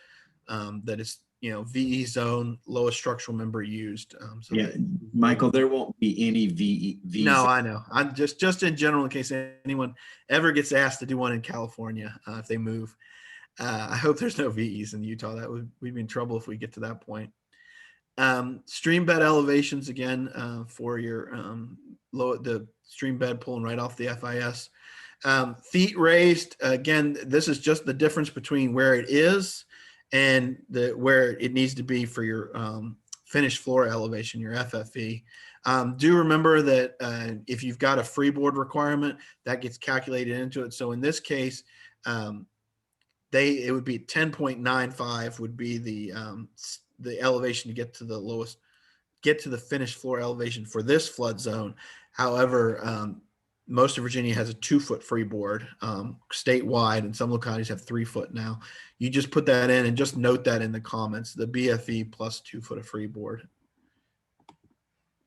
that it's, VE zone, lowest structural member used. So Yeah, Michael, there won't be any VE. no, I know. I'm just in general, in case anyone ever gets asked to do one in California, if they move. I hope there's no VEs in Utah. We'd be in trouble if we get to that point. Stream bed elevations, again, for your the stream bed pulling right off the FIS. Feet raised, again, this is just the difference between where it is and where it needs to be for your finished floor elevation, your FFE. Do remember that if you've got a freeboard requirement, that gets calculated into it. So in this case, it would be 10.95 would be the elevation to get to the lowest, get to the finished floor elevation for this flood zone. However, most of Virginia has a 2-foot freeboard statewide, and some localities have 3-foot now. You just put that in, and just note that in the comments, the BFE plus 2-foot of freeboard.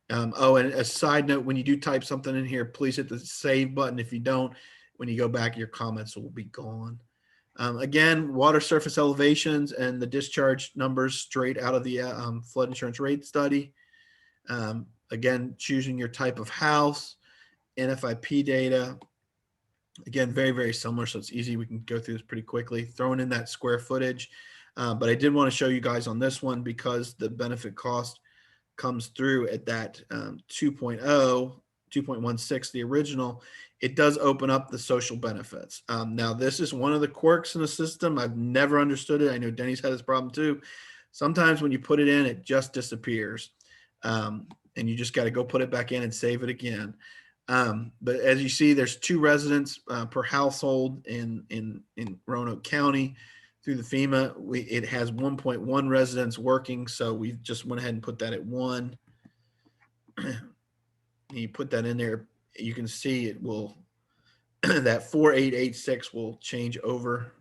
Oh, and a side note, when you do type something in here, please hit the save button. If you don't, when you go back, your comments will be gone. Again, water surface elevations and the discharge numbers straight out of the flood insurance rate study. Again, choosing your type of house, NFIP data. Again, very, very similar, so it's easy. We can go through this pretty quickly. Throwing in that square footage. But I did want to show you guys on this one, because the benefit cost comes through at that 2.0, 2.16, the original. It does open up the social benefits. Now, this is one of the quirks in the system. I've never understood it. I know Denny's had this problem too. Sometimes when you put it in, it just disappears. And you just got to go put it back in and save it again. But as you see, there's 2 residents per household in Roanoke County. Through the FEMA, it has 1.1 residents working, so we just went ahead and put that at 1. You put that in there, you can see it will that 4886 will change over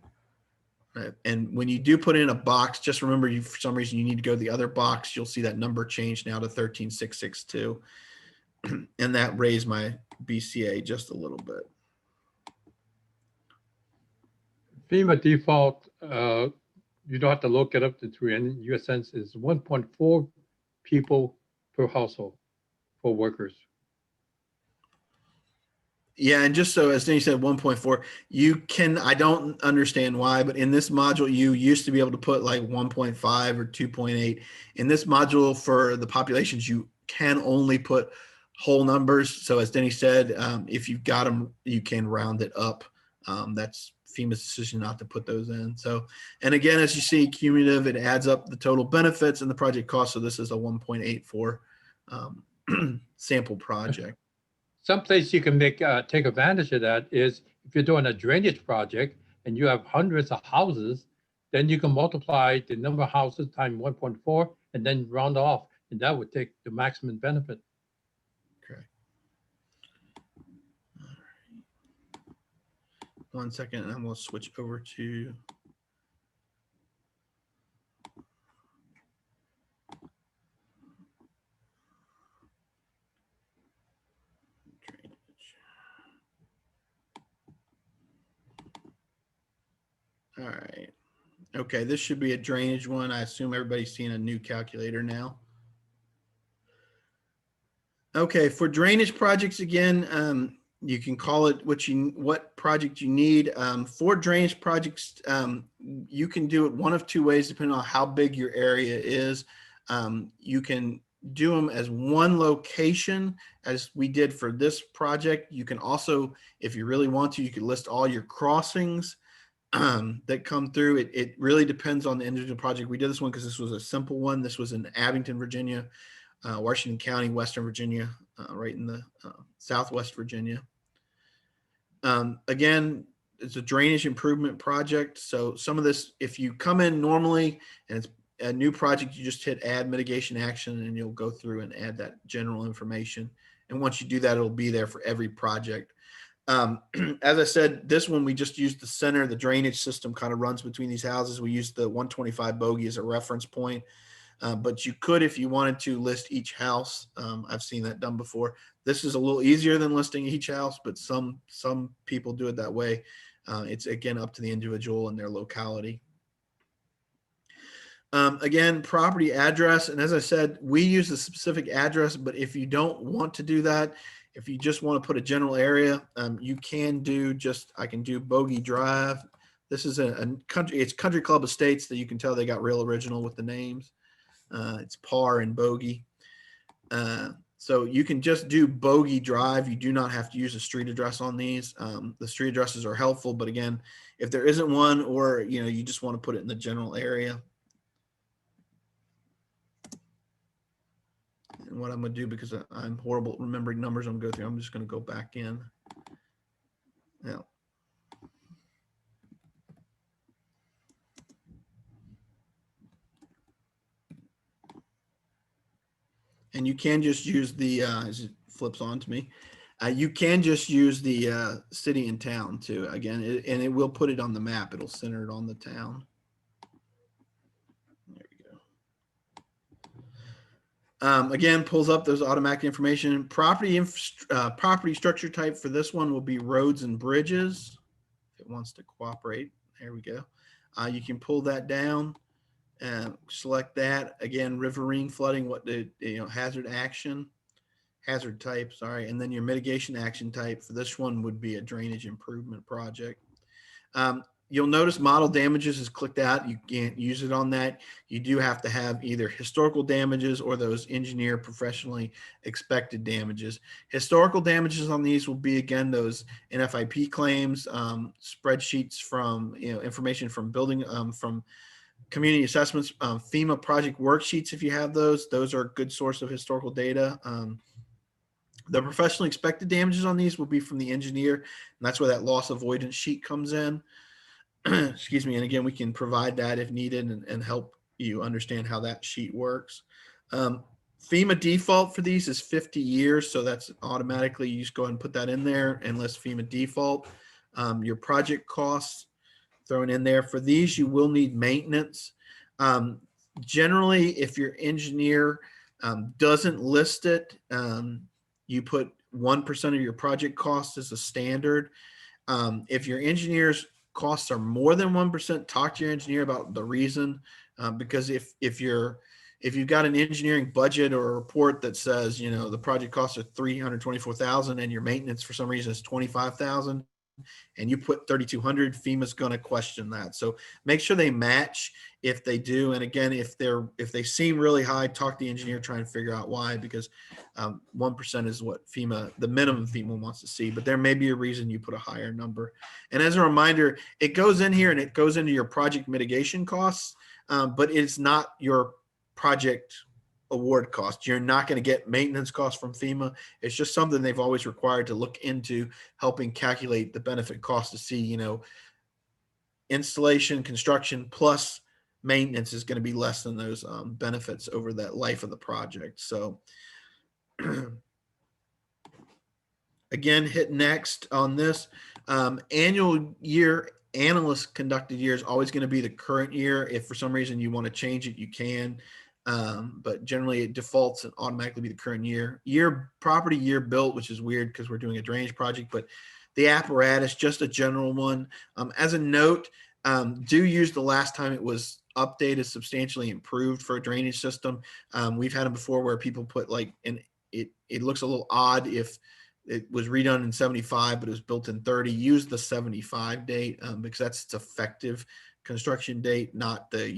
Right. And when you do put in a box, just remember you, for some reason, you need to go to the other box. You'll see that number change now to 13662. And that raised my BCA just a little bit. FEMA default, you don't have to look it up to three, and US Census is 1.4 people per household for workers. Yeah, and just so as Denny said, 1.4, you can, I don't understand why, but in this module, you used to be able to put like 1.5 or 2.8. In this module for the populations, you can only put whole numbers. So as Denny said, if you've got them, you can round it up. That's FEMA's decision not to put those in. So, and again, as you see, cumulative, it adds up the total benefits and the project cost. So this is a 1.84 sample project. Some place you can make take advantage of that is if you're doing a drainage project and you have hundreds of houses, then you can multiply the number of houses times 1.4 and then round off, and that would take the maximum benefit. Okay. 1 second, and I'm going to switch over to drainage. All right. Okay, this should be a drainage one. I assume everybody's seeing a new calculator now. Okay, for drainage projects again, you can call it what project you need. For drainage projects, you can do it one of two ways depending on how big your area is. You can do them as one location as we did for this project. You can also, if you really want to, you can list all your crossings that come through. It really depends on the individual project. We did this one because this was a simple one. This was in Abington, Virginia, Washington County, Western Virginia, right in the Southwest Virginia. Again, it's a drainage improvement project. So some of this, if you come in normally and it's a new project, you just hit add mitigation action and you'll go through and add that general information. And once you do that, it'll be there for every project. As I said, this one, we just used the center. The drainage system kind of runs between these houses. We used the 125 bogey as a reference point. But you could, if you wanted to, list each house. I've seen that done before. This is a little easier than listing each house, but some people do it that way. It's, again, up to the individual and their locality. Again, property address. And as I said, we use a specific address, but if you don't want to do that, if you just want to put a general area, you can do I can do Bogey Drive. This is it's Country Club Estates that you can tell they got real original with the names. It's Par and Bogey. So you can just do Bogey Drive. You do not have to use a street address on these. The street addresses are helpful, but again, if there isn't one, or you just want to put it in the general area. And what I'm going to do, because I'm horrible at remembering numbers, I'm going to go through. I'm just going to go back in. Now, and you can just use the, as it flips on to me, you can just use the city and town too. Again, and it will put it on the map. It'll center it on the town. There we go. Again, pulls up those automatic information. Property structure type for this one will be roads and bridges. If it wants to cooperate, there we go. You can pull that down. Select that again, riverine flooding, hazard type, sorry, and then your mitigation action type for this one would be a drainage improvement project. You'll notice model damages is clicked out. You can't use it on that. You do have to have either historical damages or those engineer professionally expected damages. Historical damages on these will be, again, those NFIP claims, spreadsheets from, information from building, from community assessments, FEMA project worksheets. If you have those are a good source of historical data. The professionally expected damages on these will be from the engineer, and that's where that loss avoidance sheet comes in. Excuse me. And again, we can provide that if needed and help you understand how that sheet works. FEMA default for these is 50 years. So that's automatically, you just go ahead and put that in there and list FEMA default. Your project costs thrown in there. For these, you will need maintenance. Generally, if your engineer doesn't list it, you put 1% of your project cost as a standard. If your engineer's costs are more than 1%, talk to your engineer about the reason. Because if you've got an engineering budget or a report that says, the project costs are $324,000 and your maintenance for some reason is $25,000, and you put 3,200, FEMA's going to question that. So make sure they match if they do. And again, if they seem really high, talk to the engineer, try and figure out why, because 1% is what the minimum FEMA wants to see, but there may be a reason you put a higher number. And as a reminder, it goes in here and it goes into your project mitigation costs, but it's not your project award cost. You're not going to get maintenance costs from FEMA. It's just something they've always required to look into, helping calculate the benefit cost to see, installation, construction plus maintenance is going to be less than those benefits over that life of the project. So again, hit next on this. Annual year analyst conducted year is always going to be the current year. If for some reason you want to change it, you can. But generally it defaults and automatically be the current year property year built, which is weird because we're doing a drainage project, but the apparatus, just a general one. As a note, do use the last time it was updated, substantially improved for a drainage system. We've had them before where people put it looks a little odd if it was redone in 75, but it was built in 30. Use the 75 date because that's its effective construction date, not the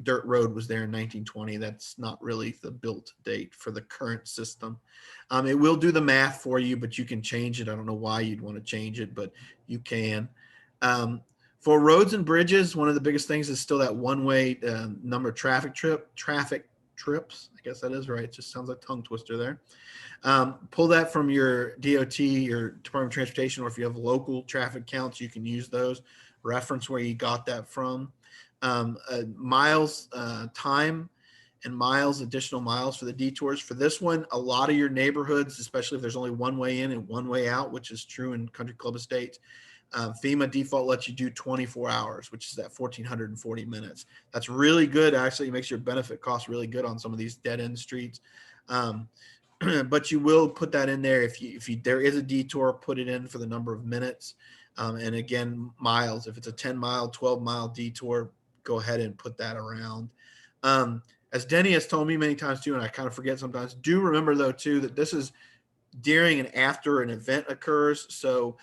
dirt road was there in 1920. That's not really the built date for the current system. It will do the math for you, but you can change it. I don't know why you'd want to change it, but you can. For roads and bridges, one of the biggest things is still that one-way number of traffic trips. I guess that is right. It just sounds like a tongue twister there. Pull that from your DOT, your Department of Transportation, or if you have local traffic counts, you can use those. Reference where you got that from. Miles, time and miles, additional miles for the detours. For this one, a lot of your neighborhoods, especially if there's only one way in and one way out, which is true in Country Club Estates, FEMA default lets you do 24 hours, which is that 1,440 minutes. That's really good. Actually, it makes your benefit cost really good on some of these dead end streets. But you will put that in there if there is a detour, put it in for the number of minutes. And again, miles, if it's a 10-mile, 12-mile detour, go ahead and put that around. As Denny has told me many times too, and I kind of forget sometimes, do remember though too, that this is during and after an event occurs. So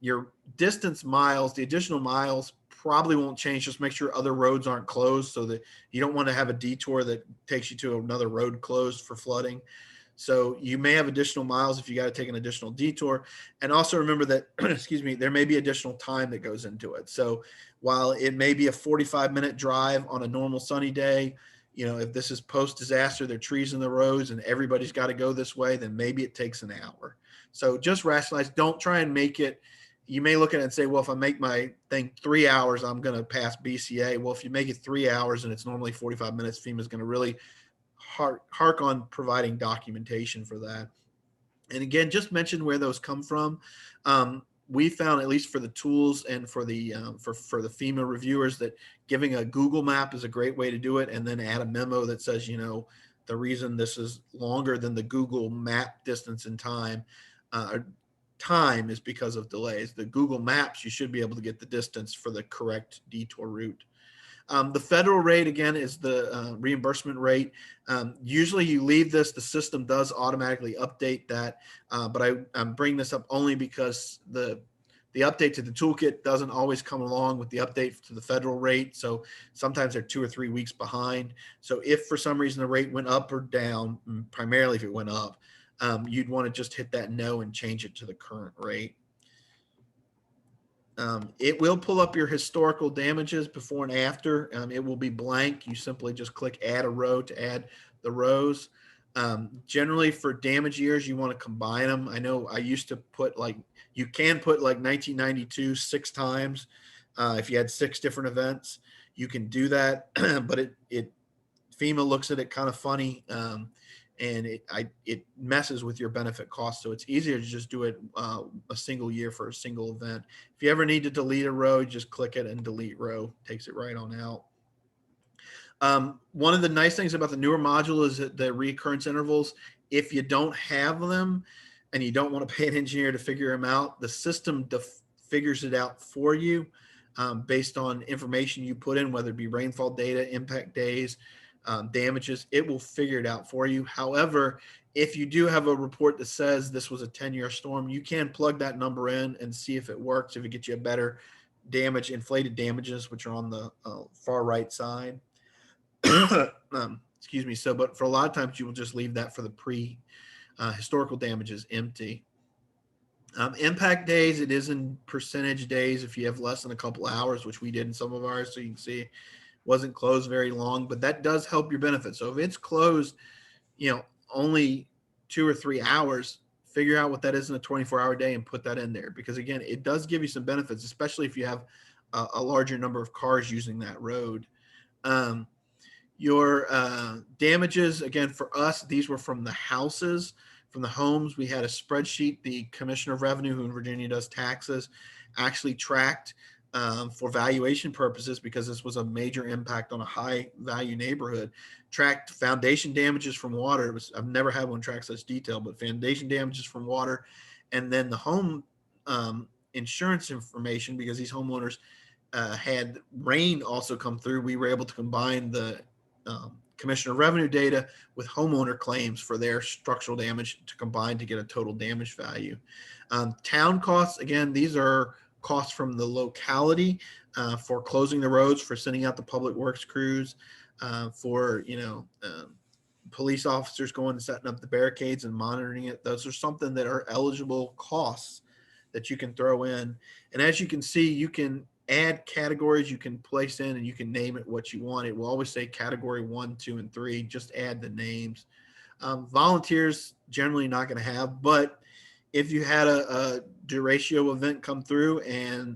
your distance miles, the additional miles probably won't change. Just make sure other roads aren't closed so that you don't want to have a detour that takes you to another road closed for flooding. So you may have additional miles if you got to take an additional detour. And also remember that, excuse me, there may be additional time that goes into it. So while it may be a 45-minute drive on a normal sunny day, if this is post-disaster, there are trees in the roads and everybody's got to go this way, then maybe it takes an hour. So just rationalize. Don't try and make it. You may look at it and say, well, if I make my thing 3 hours, I'm going to pass BCA. Well, if you make it 3 hours and it's normally 45 minutes, FEMA is going to really hark on providing documentation for that. And again, just mention where those come from. We found, at least for the tools and for the for the FEMA reviewers, that giving a Google map is a great way to do it, and then add a memo that says, the reason this is longer than the Google map distance and time is because of delays. The Google Maps, you should be able to get the distance for the correct detour route. The federal rate, again, is the reimbursement rate. Usually you leave this, the system does automatically update that, but I'm bringing this up only because the update to the toolkit doesn't always come along with the update to the federal rate. So sometimes they're 2 or 3 weeks behind. So if for some reason the rate went up or down, primarily if it went up, you'd want to just hit that no and change it to the current rate. It will pull up your historical damages before and after. It will be blank. You simply just click add a row to add the rows. Generally for damage years, you want to combine them. I know I used to put you can put 1992 6 times. If you had 6 different events, you can do that, but FEMA looks at it kind of funny. and it messes with your benefit cost. So it's easier to just do it a single year for a single event. If you ever need to delete a row, you just click it and delete row, takes it right on out. One of the nice things about the newer module is that the recurrence intervals, if you don't have them and you don't want to pay an engineer to figure them out, the system figures it out for you based on information you put in, whether it be rainfall data, impact days, damages. It will figure it out for you. However, if you do have a report that says this was a 10-year storm, you can plug that number in and see if it works, if it gets you a better damage, inflated damages, which are on the far right side. Excuse me. So, but for a lot of times you will just leave that for the historical damages empty. Impact days, it is in percentage days if you have less than a couple hours, which we did in some of ours. So you can see it wasn't closed very long, but that does help your benefit. So if it's closed, only 2 or 3 hours, figure out what that is in a 24-hour day and put that in there. Because again, it does give you some benefits, especially if you have a larger number of cars using that road. Your damages, again, for us, these were from the houses, from the homes. We had a spreadsheet. The Commissioner of Revenue, who in Virginia does taxes, actually tracked for valuation purposes, because this was a major impact on a high value neighborhood, tracked foundation damages from water. I've never had one track such detail, but foundation damages from water, and then the home insurance information, because these homeowners had rain also come through. We were able to combine the Commissioner of Revenue data with homeowner claims for their structural damage to combine to get a total damage value. Town costs, again, these are costs from the locality for closing the roads, for sending out the public works crews, for police officers going and setting up the barricades and monitoring it. Those are something that are eligible costs that you can throw in. And as you can see, you can add categories you can place in, and you can name it what you want. It will always say category 1, 2, and 3. Just add the names. Volunteers generally not going to have, but if you had a derecho event come through and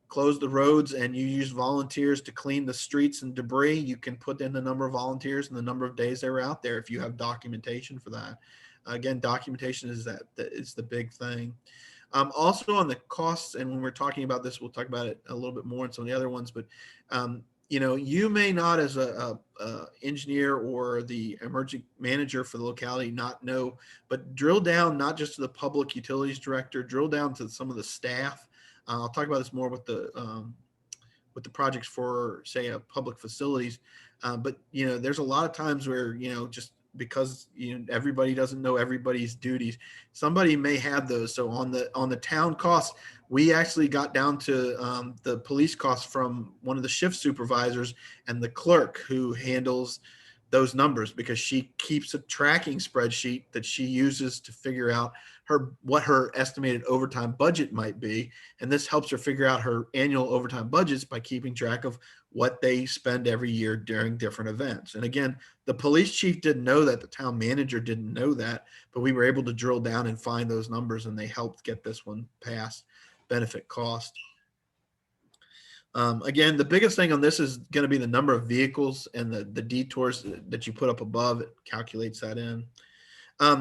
close the roads and you use volunteers to clean the streets and debris, you can put in the number of volunteers and the number of days they were out there if you have documentation for that. Again, documentation is the big thing. Also on the costs, and when we're talking about this, we'll talk about it a little bit more in some of the other ones, but you may not, as a engineer or the emergency manager for the locality, not know, but drill down not just to the public utilities director, drill down to some of the staff. I'll talk about this more with the projects for, say, public facilities, but there's a lot of times where just because everybody doesn't know everybody's duties, somebody may have those. So on the town costs, we actually got down to the police costs from one of the shift supervisors and the clerk who handles those numbers, because she keeps a tracking spreadsheet that she uses to figure out what her estimated overtime budget might be. And this helps her figure out her annual overtime budgets by keeping track of what they spend every year during different events. And again, the police chief didn't know that, the town manager didn't know that, but we were able to drill down and find those numbers, and they helped get this one past benefit cost. Again, the biggest thing on this is going to be the number of vehicles and the detours that you put up above. It calculates that in.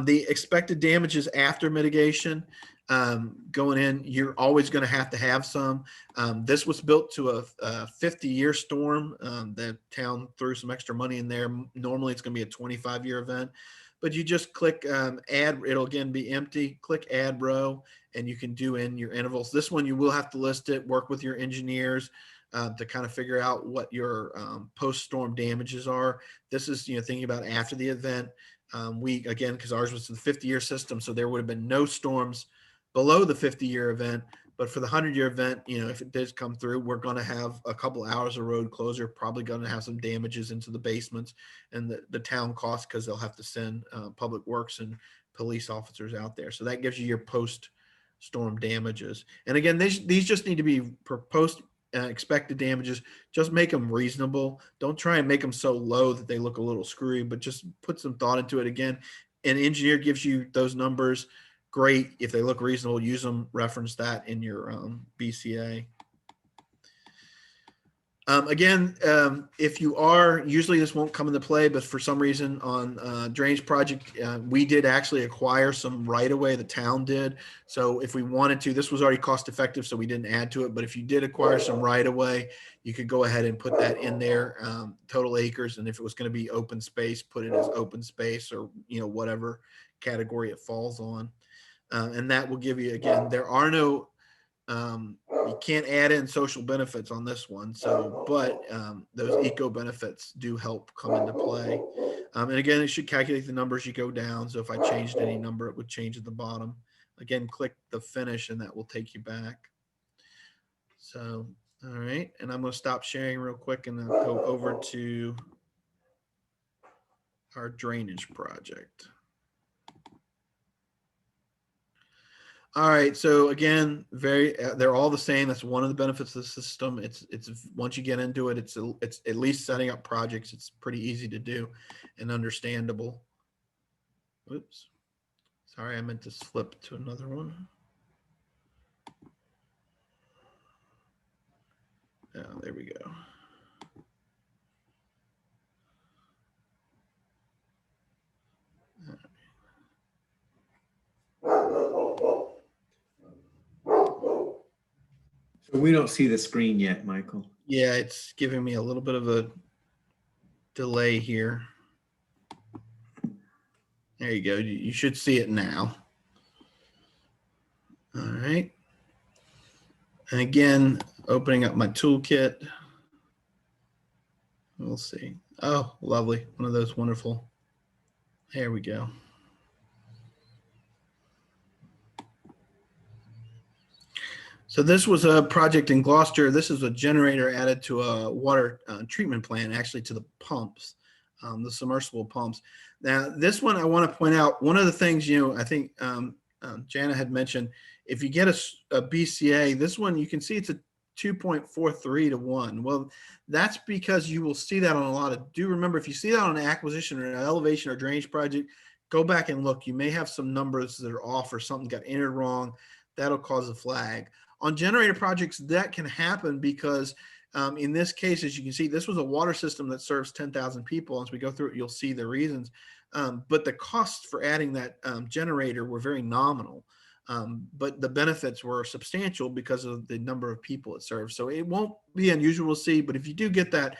The expected damages after mitigation, going in, you're always going to have some. This was built to a 50-year storm. The town threw some extra money in there. Normally it's going to be a 25-year event, but you just click add, it'll again be empty, click add row, and you can do in your intervals. This one you will have to list it, work with your engineers to kind of figure out what your post-storm damages are. This is thinking about after the event. We, again, because ours was the 50-year system, so there would have been no storms below the 50-year event. But for the 100-year event, if it does come through, we're going to have a couple hours of road closure, probably going to have some damages into the basements and the town costs, because they'll have to send public works and police officers out there. So that gives you your post-storm damages. And again, these just need to be post expected damages. Just make them reasonable. Don't try and make them so low that they look a little screwy, but just put some thought into it. Again, an engineer gives you those numbers, great. If they look reasonable, use them, reference that in your BCA. Again, if you are, usually this won't come into play, but for some reason on drainage project, we did actually acquire some right of way, the town did. So if we wanted to, this was already cost effective, so we didn't add to it. But if you did acquire some right of way, you could go ahead and put that in there, total acres. And if it was going to be open space, put it as open space or, whatever category it falls on. And that will give you, again, there are no, you can't add in social benefits on this one. So, but those eco benefits do help come into play. And again, it should calculate the numbers you go down. So if I changed any number, it would change at the bottom. Again, click the finish and that will take you back. So, all right. And I'm going to stop sharing real quick and then go over to our drainage project. All right. So again, they're all the same. That's one of the benefits of the system. It's once you get into it, it's at least setting up projects. It's pretty easy to do and understandable. Oops. Sorry, I meant to flip to another one. Oh, there we go. We don't see the screen yet, Michael. Yeah, it's giving me a little bit of a delay here. There you go. You should see it now. All right. And again, opening up my toolkit. We'll see. Oh, lovely. One of those wonderful. There we go. So this was a project in Gloucester. This is a generator added to a water treatment plant, actually to the pumps, the submersible pumps. Now, this one I want to point out, one of the things, I think Jana had mentioned, if you get a BCA, this one, you can see it's a 2.43 to 1. Well, that's because you will see that on a lot of, do remember, if you see that on an acquisition or an elevation or drainage project, go back and look. You may have some numbers that are off or something got entered wrong. That'll cause a flag. On generator projects, that can happen because in this case, as you can see, this was a water system that serves 10,000 people. As we go through it, you'll see the reasons. But the costs for adding that generator were very nominal. But the benefits were substantial because of the number of people it serves. So it won't be unusual to see, but if you do get that,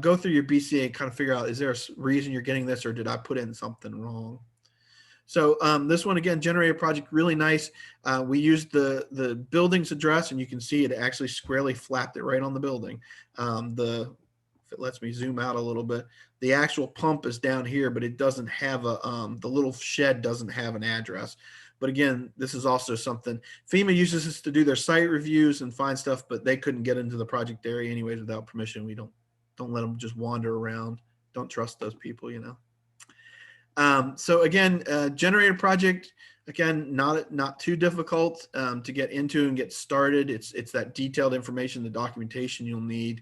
go through your BCA and kind of figure out, is there a reason you're getting this or did I put in something wrong? So this one, again, generator project, really nice. We used the building's address and you can see it actually squarely flapped it right on the building. If it lets me zoom out a little bit, the actual pump is down here, but it doesn't have the little shed doesn't have an address. But again, this is also something FEMA uses this to do their site reviews and find stuff, but they couldn't get into the project area anyways without permission. We don't let them just wander around. Don't trust those people, So again, generator project, again, not too difficult to get into and get started. It's that detailed information, the documentation you'll need.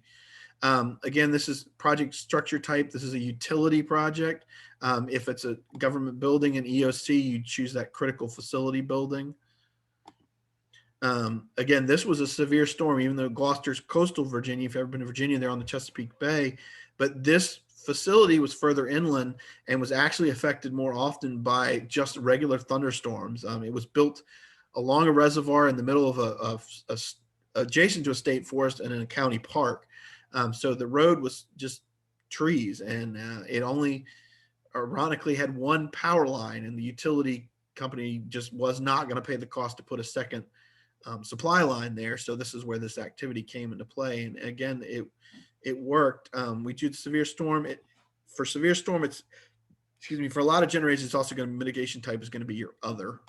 Again, this is project structure type. This is a utility project. If it's a government building in EOC, you choose that critical facility building. Again, this was a severe storm, even though Gloucester's coastal Virginia, if you've ever been to Virginia, they're on the Chesapeake Bay, but this facility was further inland and was actually affected more often by just regular thunderstorms. It was built along a reservoir in the middle of adjacent to a state forest and in a county park. So the road was just trees, and it only ironically had one power line, and the utility company just was not going to pay the cost to put a second supply line there. So this is where this activity came into play. And again, it worked. We do the severe storm. For severe storm, it's, excuse me, for a lot of generators, it's also going to, mitigation type is going to be your other.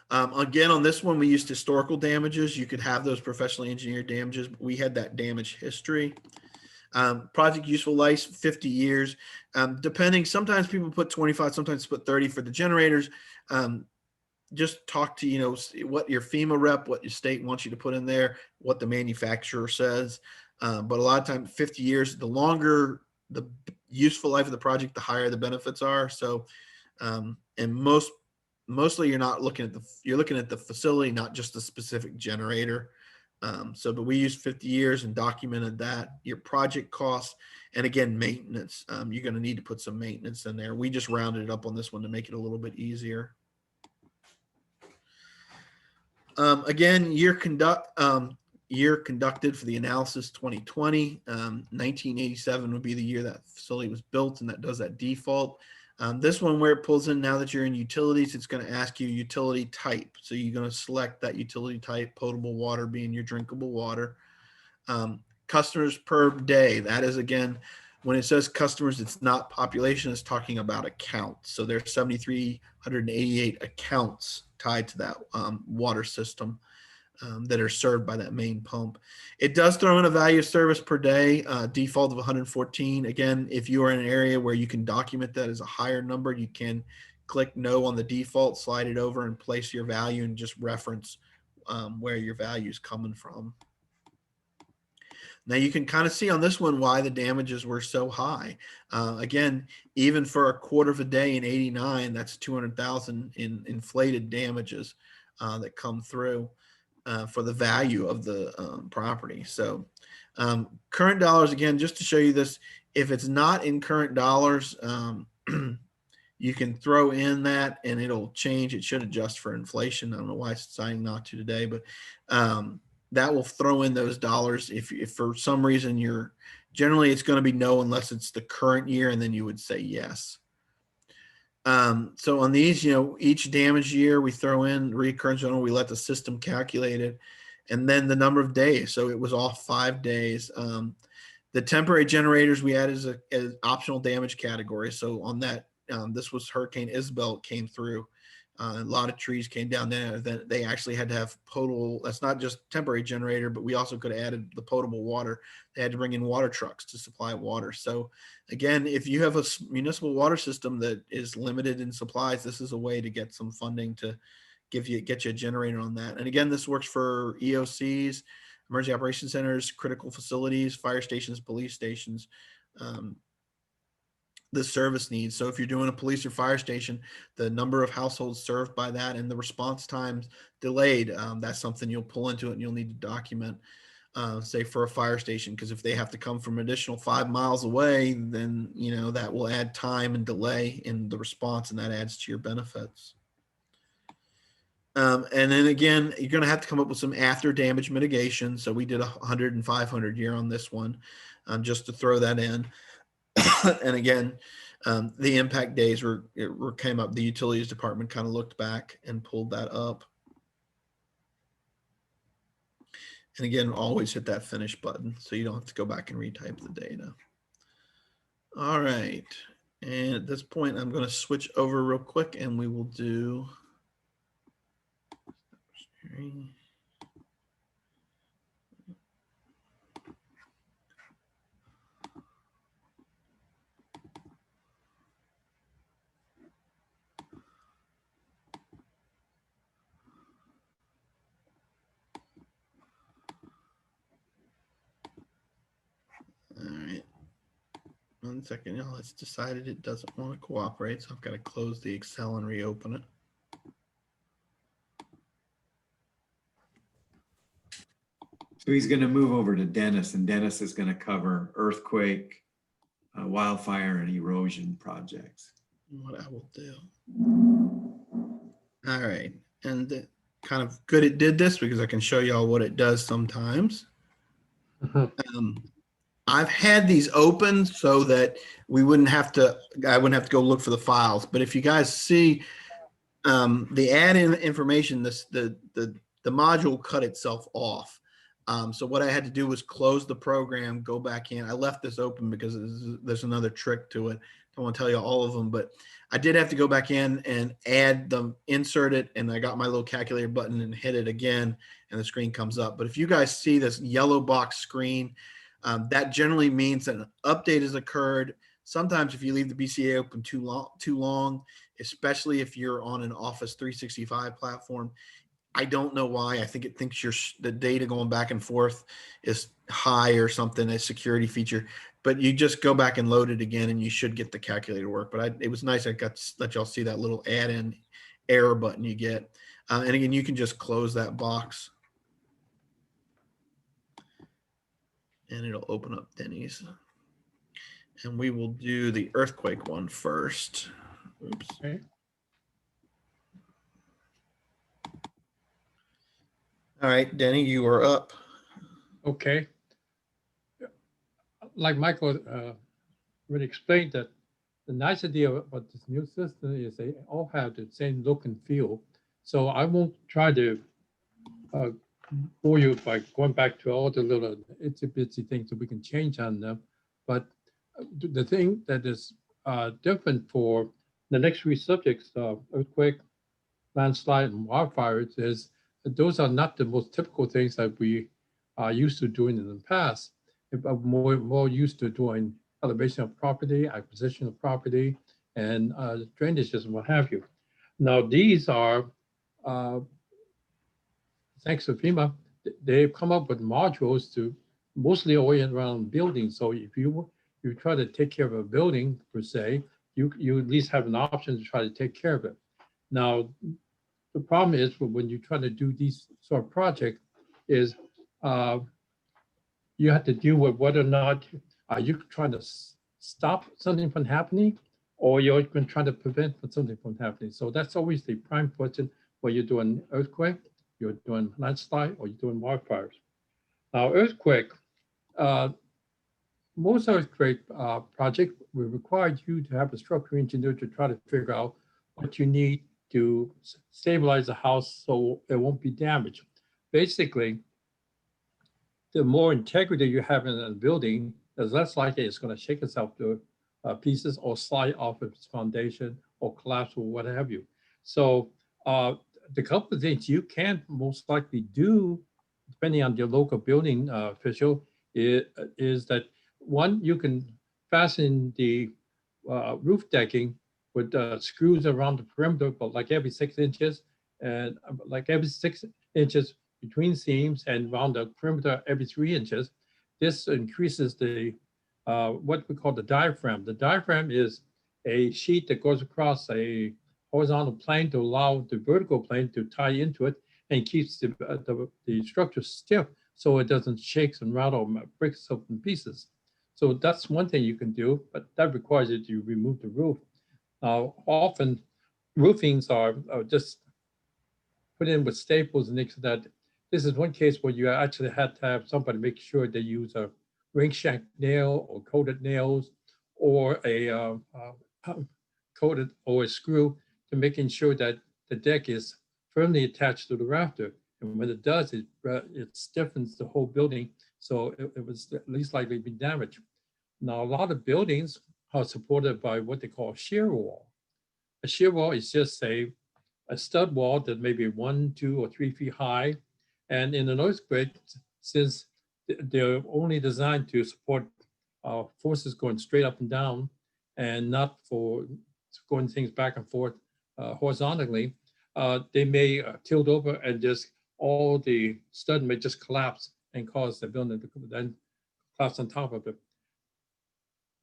Again, on this one, we used historical damages. You could have those professionally engineered damages. We had that damage history. Project useful life, 50 years. Depending, sometimes people put 25, sometimes put 30 for the generators. Just talk to, what your FEMA rep, what your state wants you to put in there, what the manufacturer says. But a lot of times, 50 years, the longer the useful life of the project, the higher the benefits are. So, and mostly you're not looking at you're looking at the facility, not just the specific generator. But we used 50 years and documented that. Your project costs, and again, maintenance. You're going to need to put some maintenance in there. We just rounded it up on this one to make it a little bit easier. Again, year conducted for the analysis 2020. 1987 would be the year that facility was built, and that does that default. This one, where it pulls in, now that you're in utilities, it's going to ask you utility type. So you're going to select that utility type, potable water being your drinkable water. Customers per day, that is, again, when it says customers, it's not population, it's talking about accounts. So there's 7,388 accounts tied to that water system that are served by that main pump. It does throw in a value of service per day, default of 114. Again, if you are in an area where you can document that as a higher number, you can click no on the default, slide it over and place your value and just reference where your value is coming from. Now you can kind of see on this one why the damages were so high. Again, even for a quarter of a day in 89, that's 200,000 in inflated damages that come through for the value of the property. So current dollars, again, just to show you this, if it's not in current dollars, you can throw in that and it'll change. It should adjust for inflation. I don't know why it's deciding not to today, but that will throw in those dollars. If for some reason generally it's going to be no unless it's the current year, and then you would say yes. So on these, each damage year we throw in recurrence general, we let the system calculate it, and then the number of days. So it was off 5 days. The temporary generators we added as an optional damage category. So on that, this was Hurricane Isabel came through. A lot of trees came down there. Then they actually had to have potable. That's not just temporary generator, but we also could have added the potable water. They had to bring in water trucks to supply water. So again, if you have a municipal water system that is limited in supplies, this is a way to get some funding to get you a generator on that. And again, this works for EOCs, emergency operations centers, critical facilities, fire stations, police stations. The service needs. So if you're doing a police or fire station, the number of households served by that and the response times delayed, that's something you'll pull into it and you'll need to document, say for a fire station, because if they have to come from an additional 5 miles away, then that will add time and delay in the response, and that adds to your benefits. And then again, you're going to have to come up with some after damage mitigation. So we did 100 and 500 year on this one, just to throw that in. And again, the impact days came up. The utilities department kind of looked back and pulled that up. And again, always hit that finish button so you don't have to go back and retype the data. All right. And at this point, I'm going to switch over real quick and we will do. All right. 1 second, y'all. It's decided it doesn't want to cooperate, so I've got to close the Excel and reopen it. So he's going to move over to Dennis, and Dennis is going to cover earthquake, wildfire, and erosion projects. What I will do. All right. And kind of good it did this because I can show y'all what it does sometimes. I've had these open so that I wouldn't have to go look for the files. But if you guys see the add-in information, the module cut itself off. So what I had to do was close the program, go back in. I left this open because there's another trick to it. I don't want to tell you all of them, but I did have to go back in and add them, insert it, and I got my little calculator button and hit it again, and the screen comes up. But if you guys see this yellow box screen, that generally means that an update has occurred. Sometimes if you leave the BCA open too long, especially if you're on an Office 365 platform, I don't know why. I think it thinks the data going back and forth is high or something, a security feature. But you just go back and load it again, and you should get the calculator to work. But it was nice I got to let y'all see that little add-in error button you get. And again, you can just close that box. and it'll open up Denny's. And we will do the earthquake one first. Oops. Okay. All right, Denny, you are up. Okay. Like Michael really explained, that the nice idea about this new system is they all have the same look and feel. So I won't try to bore you by going back to all the little itsy bitsy things that we can change on them. But the thing that is different for the next three subjects, earthquake, landslide, and wildfires, is that those are not the most typical things that we are used to doing in the past. We're more used to doing elevation of property, acquisition of property, and drainages and what have you. Now, these are, thanks to FEMA, they've come up with modules to mostly orient around buildings. So if you try to take care of a building per se, you at least have an option to try to take care of it. Now, the problem is when you try to do these sort of projects is you have to deal with whether or not are you trying to stop something from happening, or you're trying to prevent something from happening. So that's always the prime question when you're doing earthquake, you're doing landslide, or you're doing wildfires. Now, earthquake, most earthquake projects will require you to have a structural engineer to try to figure out what you need to stabilize the house so it won't be damaged. Basically, the more integrity you have in a building, the less likely it's going to shake itself to pieces or slide off of its foundation or collapse or what have you. So the couple of things you can most likely do, depending on your local building official, is that one, you can fasten the roof decking with screws around the perimeter, but like every 6 inches, and like every 6 inches between seams, and around the perimeter every 3 inches. This increases the what we call the diaphragm. The diaphragm is a sheet that goes across a horizontal plane to allow the vertical plane to tie into it and keeps the structure stiff so it doesn't shake and rattle and break itself in pieces. So that's one thing you can do, but that requires that you remove the roof. Often roofings are just put in with staples and things like that. This is one case where you actually had to have somebody make sure they use a ring shank nail or coated nails or a coated or a screw to making sure that the deck is firmly attached to the rafter. And when it does, it stiffens the whole building, so it was at least likely to be damaged. Now, a lot of buildings are supported by what they call a shear wall. A shear wall is just a stud wall that may be 1, 2, or 3 feet high. And in an earthquake, since they're only designed to support forces going straight up and down and not for going things back and forth horizontally, they may tilt over and just all the stud may just collapse and cause the building to then collapse on top of it.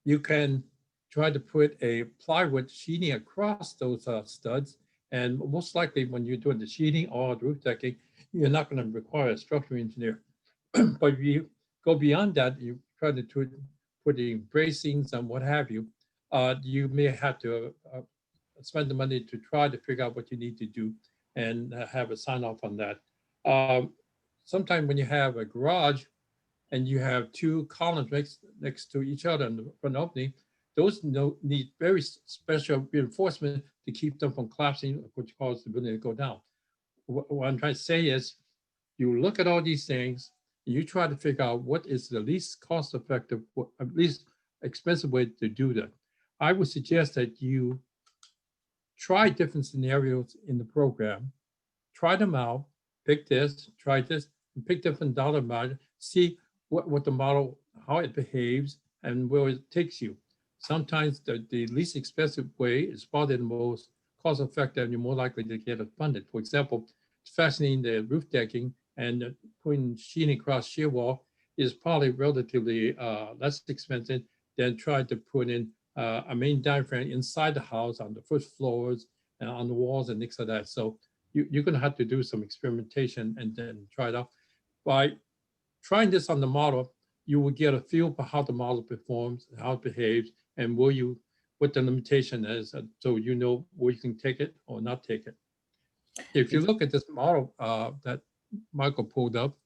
You can try to put a plywood sheeting across those studs, and most likely when you're doing the sheeting or the roof decking, you're not going to require a structural engineer. But if you go beyond that, you try to put in bracings and what have you, you may have to spend the money to try to figure out what you need to do and have a sign off on that. Sometimes when you have a garage and you have 2 columns next to each other in the front opening, those need very special reinforcement to keep them from collapsing, which causes the building to go down. What I'm trying to say is, you look at all these things, and you try to figure out what is the least cost-effective, at least expensive way to do that. I would suggest that you try different scenarios in the program, try them out, pick this, try this, and pick different dollar amount, see what the model, how it behaves, and where it takes you. Sometimes the least expensive way is probably the most cost-effective, and you're more likely to get it funded. For example, fastening the roof decking and putting sheeting across shear wall is probably relatively less expensive than trying to put in a main diaphragm inside the house on the first floors and on the walls and things like that. So you're going to have to do some experimentation and then try it out. By trying this on the model, you will get a feel for how the model performs, how it behaves, and what the limitation is, so you know where you can take it or not take it. If you look at this model that Michael pulled up,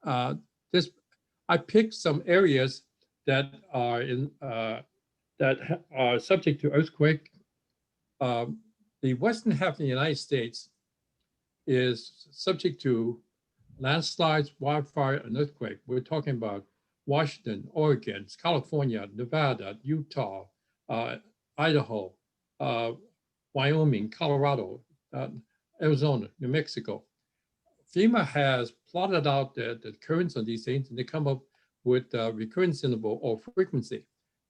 I picked some areas that are subject to earthquake. The western half of the United States is subject to landslides, wildfire, and earthquake. We're talking about Washington, Oregon, California, Nevada, Utah, Idaho, Wyoming, Colorado, Arizona, New Mexico. FEMA has plotted out the occurrence of these things, and they come up with recurrence interval or frequency.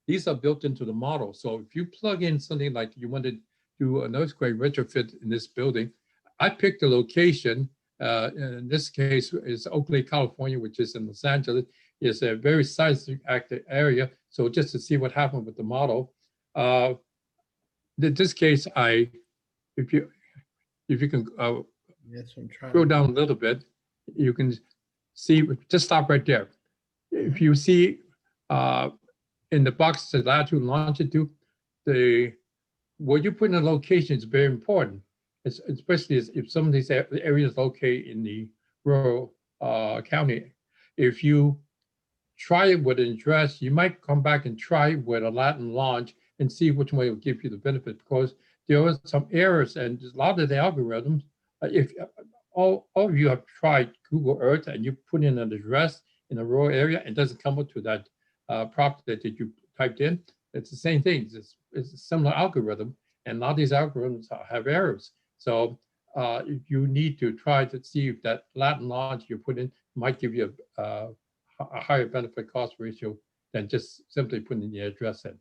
These are built into the model. So if you plug in something like you want to do an earthquake retrofit in this building, I picked a location. In this case, is Oakley, California, which is in Los Angeles. It's a very seismic active area. So just to see what happened with the model, in this case, if you can That's what I'm trying. scroll down a little bit, you can see. Just stop right there. If you see in the box the latitude and longitude, what you put in the location is very important. Especially if some of these areas located in the rural county. If you try it with an address, you might come back and try with a lat and long and see which way will give you the benefit, because there are some errors and a lot of the algorithms. If all of you have tried Google Earth and you put in an address in a rural area, it doesn't come up to that property that you typed in. It's the same thing. It's a similar algorithm, and a lot of these algorithms have errors. So you need to try to see if that lat and long you put in might give you a higher benefit cost ratio than just simply putting the address in.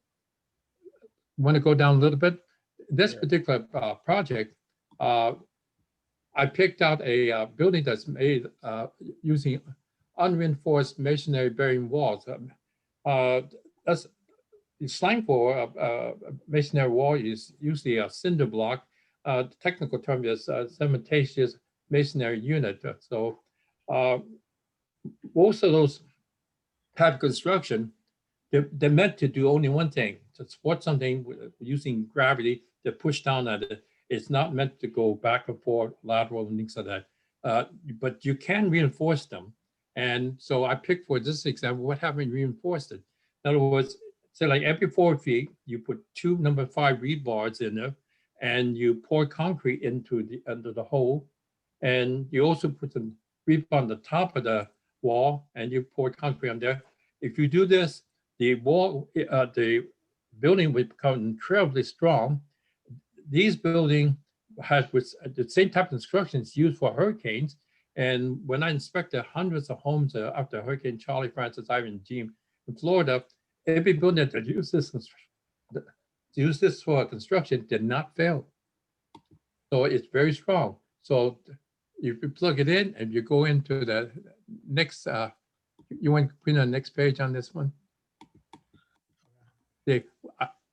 Want to go down a little bit? This particular project, I picked out a building that's made using unreinforced masonry bearing walls. That's the slang for masonry wall is usually a cinder block. The technical term is cementitious masonry unit. So most of those type of construction, they're meant to do only one thing, to support something using gravity to push down at it. It's not meant to go back and forth, lateral and things like that. But you can reinforce them. And so I picked for this example, what haven't reinforced it? In other words, say like every 4 feet, you put 2 number 5 rebars in there, and you pour concrete into under the hole. And you also put some rebar on the top of the wall, and you pour concrete on there. If you do this, the building will become incredibly strong. These buildings have with the same type of constructions used for hurricanes. And when I inspected hundreds of homes after Hurricane Charlie, Francis, Ivan, Jean in Florida, every building that used this for construction did not fail. So it's very strong. So if you plug it in and you go into the next, you want to put on the next page on this one?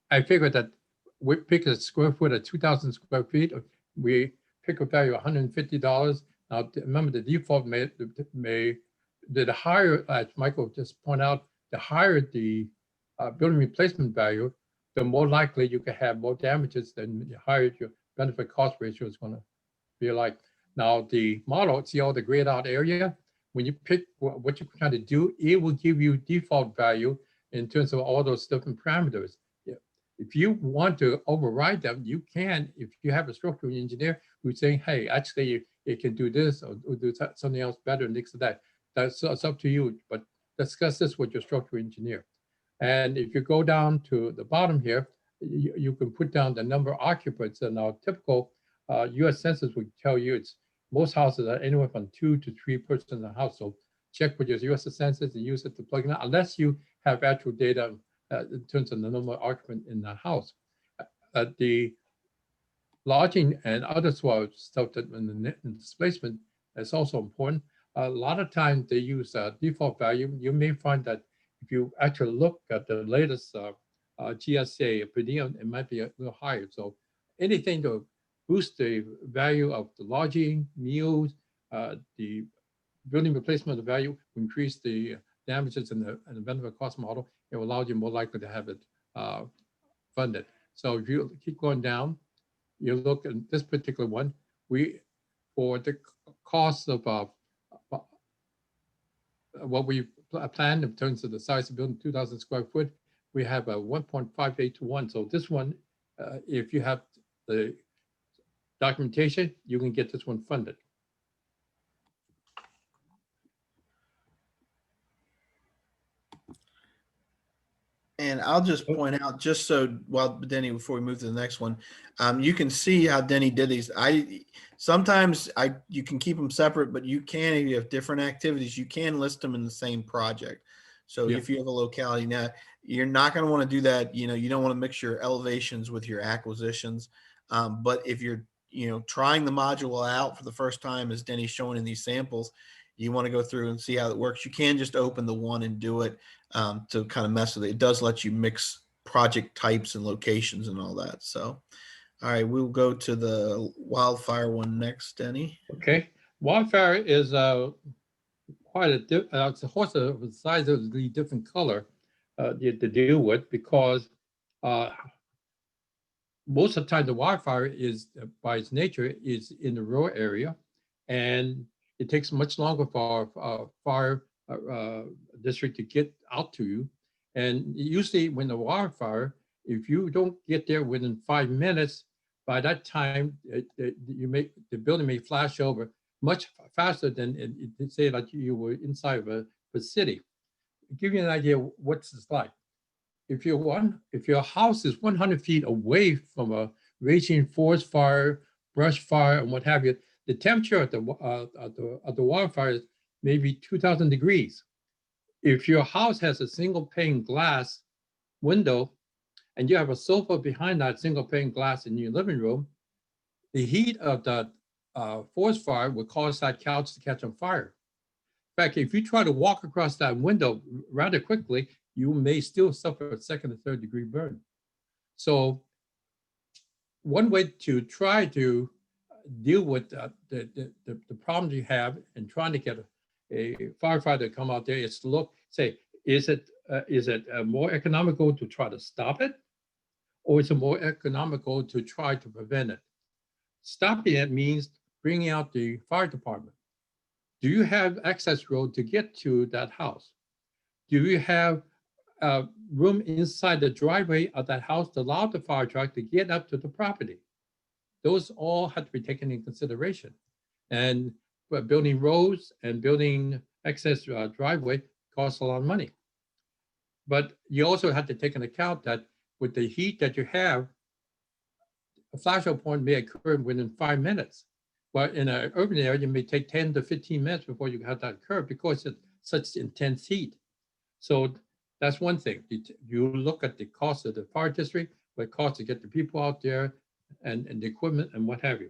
I figured that we pick a square foot at 2,000 square feet. We pick a value of $150. Now, remember the default the higher, as Michael just pointed out, the higher the building replacement value, the more likely you can have more damages, than the higher your benefit cost ratio is going to be like. Now, the model, see all the grayed out area? When you pick what you're trying to do, it will give you default value in terms of all those different parameters. If you want to override them, you can. If you have a structural engineer who's saying, hey, actually, it can do this or do something else better and things like that, that's up to you. But discuss this with your structural engineer. And if you go down to the bottom here, you can put down the number of occupants. And our typical US Census would tell you it's most houses are anywhere from 2 to 3 persons in a house. So check with your US Census and use it to plug in, unless you have actual data in terms of the number of occupants in the house. The lodging and other stuff that in the net displacement is also important. A lot of times they use default value. You may find that if you actually look at the latest GSA per diem, it might be a little higher. So anything to boost the value of the lodging, meals, the building replacement value, increase the damages in the benefit cost model, it will allow you more likely to have it funded. So if you keep going down, you look at this particular one, for the cost of what we planned in terms of the size of building, 2,000 square foot, we have a 1.58 to 1. So this one, if you have the documentation, you can get this one funded. And I'll just point out, just so, well, Denny, before we move to the next one, you can see how Denny did these. Sometimes you can keep them separate, but you can, if you have different activities, you can list them in the same project. So Yeah. if you have a locality now, you're not going to want to do that. You know, you don't want to mix your elevations with your acquisitions. But if you're, trying the module out for the first time, as Denny's showing in these samples, you want to go through and see how it works. You can just open the one and do it. To kind of mess with it. It does let you mix project types and locations and all that. So, all right, we'll go to the wildfire one next, Denny. Okay, wildfire is quite it's a horse of a size of the different color to deal with, because most of the time the wildfire is, by its nature, is in the rural area, and it takes much longer for our fire district to get out to you. And usually when the wildfire, if you don't get there within 5 minutes, by that time the building may flash over much faster than it say that you were inside of a city. I'll give you an idea what it's like. If your house is 100 feet away from a raging forest fire, brush fire, and what have you, the temperature of the wildfire is maybe 2,000 degrees. If your house has a single pane glass window and you have a sofa behind that single pane glass in your living room, the heat of the forest fire would cause that couch to catch on fire. In fact, if you try to walk across that window rather quickly, you may still suffer a second or third degree burn. So one way to try to deal with the problems you have and trying to get a firefighter to come out there is to look, say, is it more economical to try to stop it, or is it more economical to try to prevent it? Stopping it means bringing out the fire department. Do you have access road to get to that house? Do you have room inside the driveway of that house to allow the fire truck to get up to the property? Those all have to be taken into consideration. And building roads and building access driveway costs a lot of money. But you also have to take into account that with the heat that you have, a flash-out point may occur within 5 minutes. But in an urban area, it may take 10 to 15 minutes before you have that occur because it's such intense heat. So that's one thing. You look at the cost of the fire district, what it costs to get the people out there, and the equipment and what have you.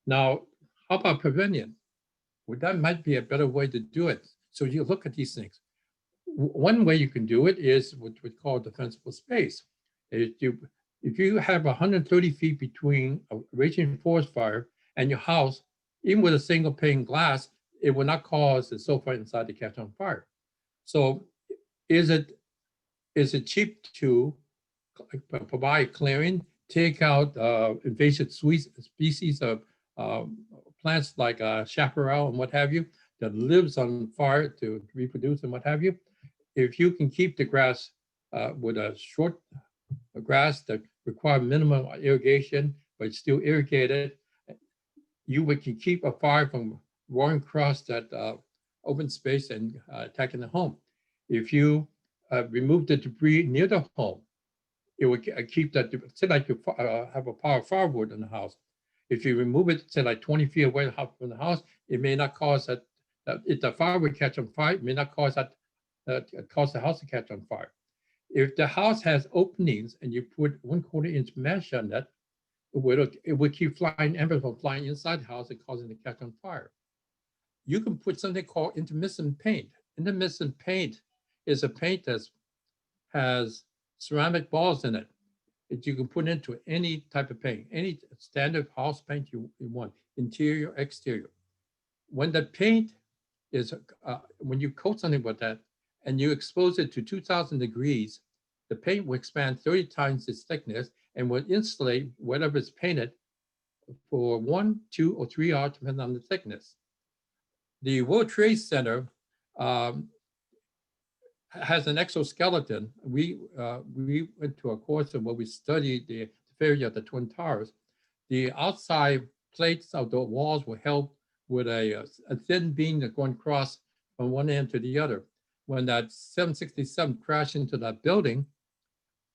Now, how about prevention? Well, that might be a better way to do it. So you look at these things. One way you can do it is what we call defensible space. If you have 130 feet between a raging forest fire and your house, even with a single pane glass, it will not cause the sofa inside to catch on fire. So is it cheap to provide clearing, take out invasive species of plants like chaparral and what have you that lives on fire to reproduce and what have you? If you can keep the grass with a short grass that require minimum irrigation but still irrigated, you can keep a fire from roaring across that open space and attacking the home. If you remove the debris near the home, it would keep that, say like you have a pile of firewood in the house. If you remove it, say like 20 feet away from the house, it may not cause that, if the fire would catch on fire, it may not cause that, cause the house to catch on fire. If the house has openings and you put 1/4 inch mesh on that, it would keep flying embers from flying inside the house and causing it to catch on fire. You can put something called intermittent paint. Intermittent paint is a paint that has ceramic balls in it that you can put into any type of paint, any standard house paint you want, interior, exterior. When the paint is, when you coat something with that, and you expose it to 2000 degrees, the paint will expand 30 times its thickness and will insulate whatever is painted for 1, 2, or 3 hours, depending on the thickness. The World Trade Center has an exoskeleton. We went to a course where we studied the failure of the Twin Towers. The outside plates of the walls were held with a thin beam that going across from one end to the other. When that 767 crashed into that building,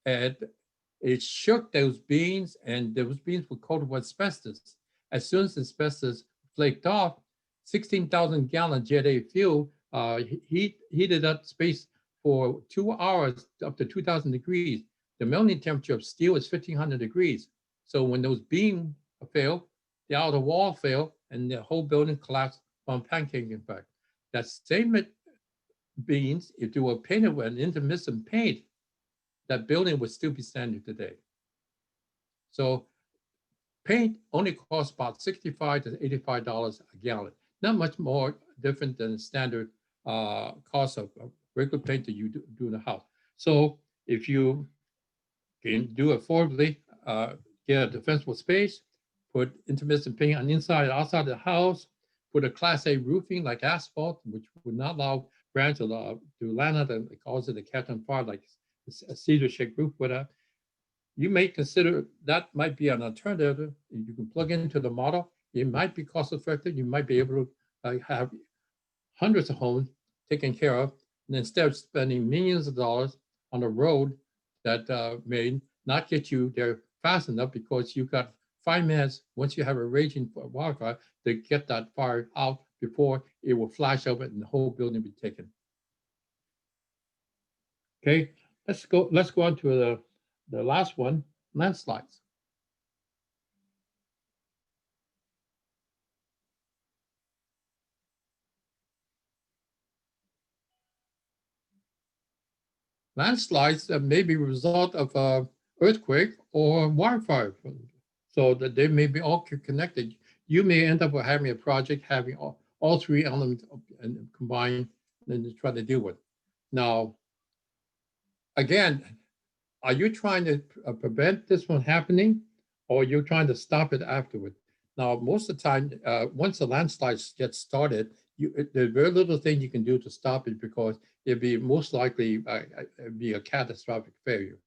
it shook those beams, and those beams were coated with asbestos. As soon as the asbestos flaked off, 16,000 gallon Jet A fuel heated up space for 2 hours up to 2000 degrees. The melting temperature of steel is 1500 degrees. So when those beams fail, the outer wall failed, and the whole building collapsed from pancake effect. That same beams, if they were painted with an intermittent paint, that building would still be standing today. So paint only costs about $65 to $85 a gallon. Not much more different than the standard cost of regular paint that you do in the house. So if you can do it affordably, get a defensible space, put intermittent paint on the inside and outside of the house, put a Class A roofing like asphalt, which would not allow brands to land on and cause it to catch on fire like a cedar shake roof would have. You may consider that might be an alternative. You can plug into the model. It might be cost effective. You might be able to have hundreds of homes taken care of. And instead of spending millions of dollars on a road that may not get you there fast enough because you've got 5 minutes once you have a raging wildfire to get that fire out before it will flash over and the whole building will be taken. Okay, let's go on to the last one, landslides. Landslides may be a result of an earthquake or wildfire, so that they may be all connected. You may end up with having a project having all 3 elements and combined and try to deal with. Now, again, are you trying to prevent this from happening, or you're trying to stop it afterward? Now, most of the time, once the landslides get started, there's very little thing you can do to stop it because it'd be most likely be a catastrophic failure.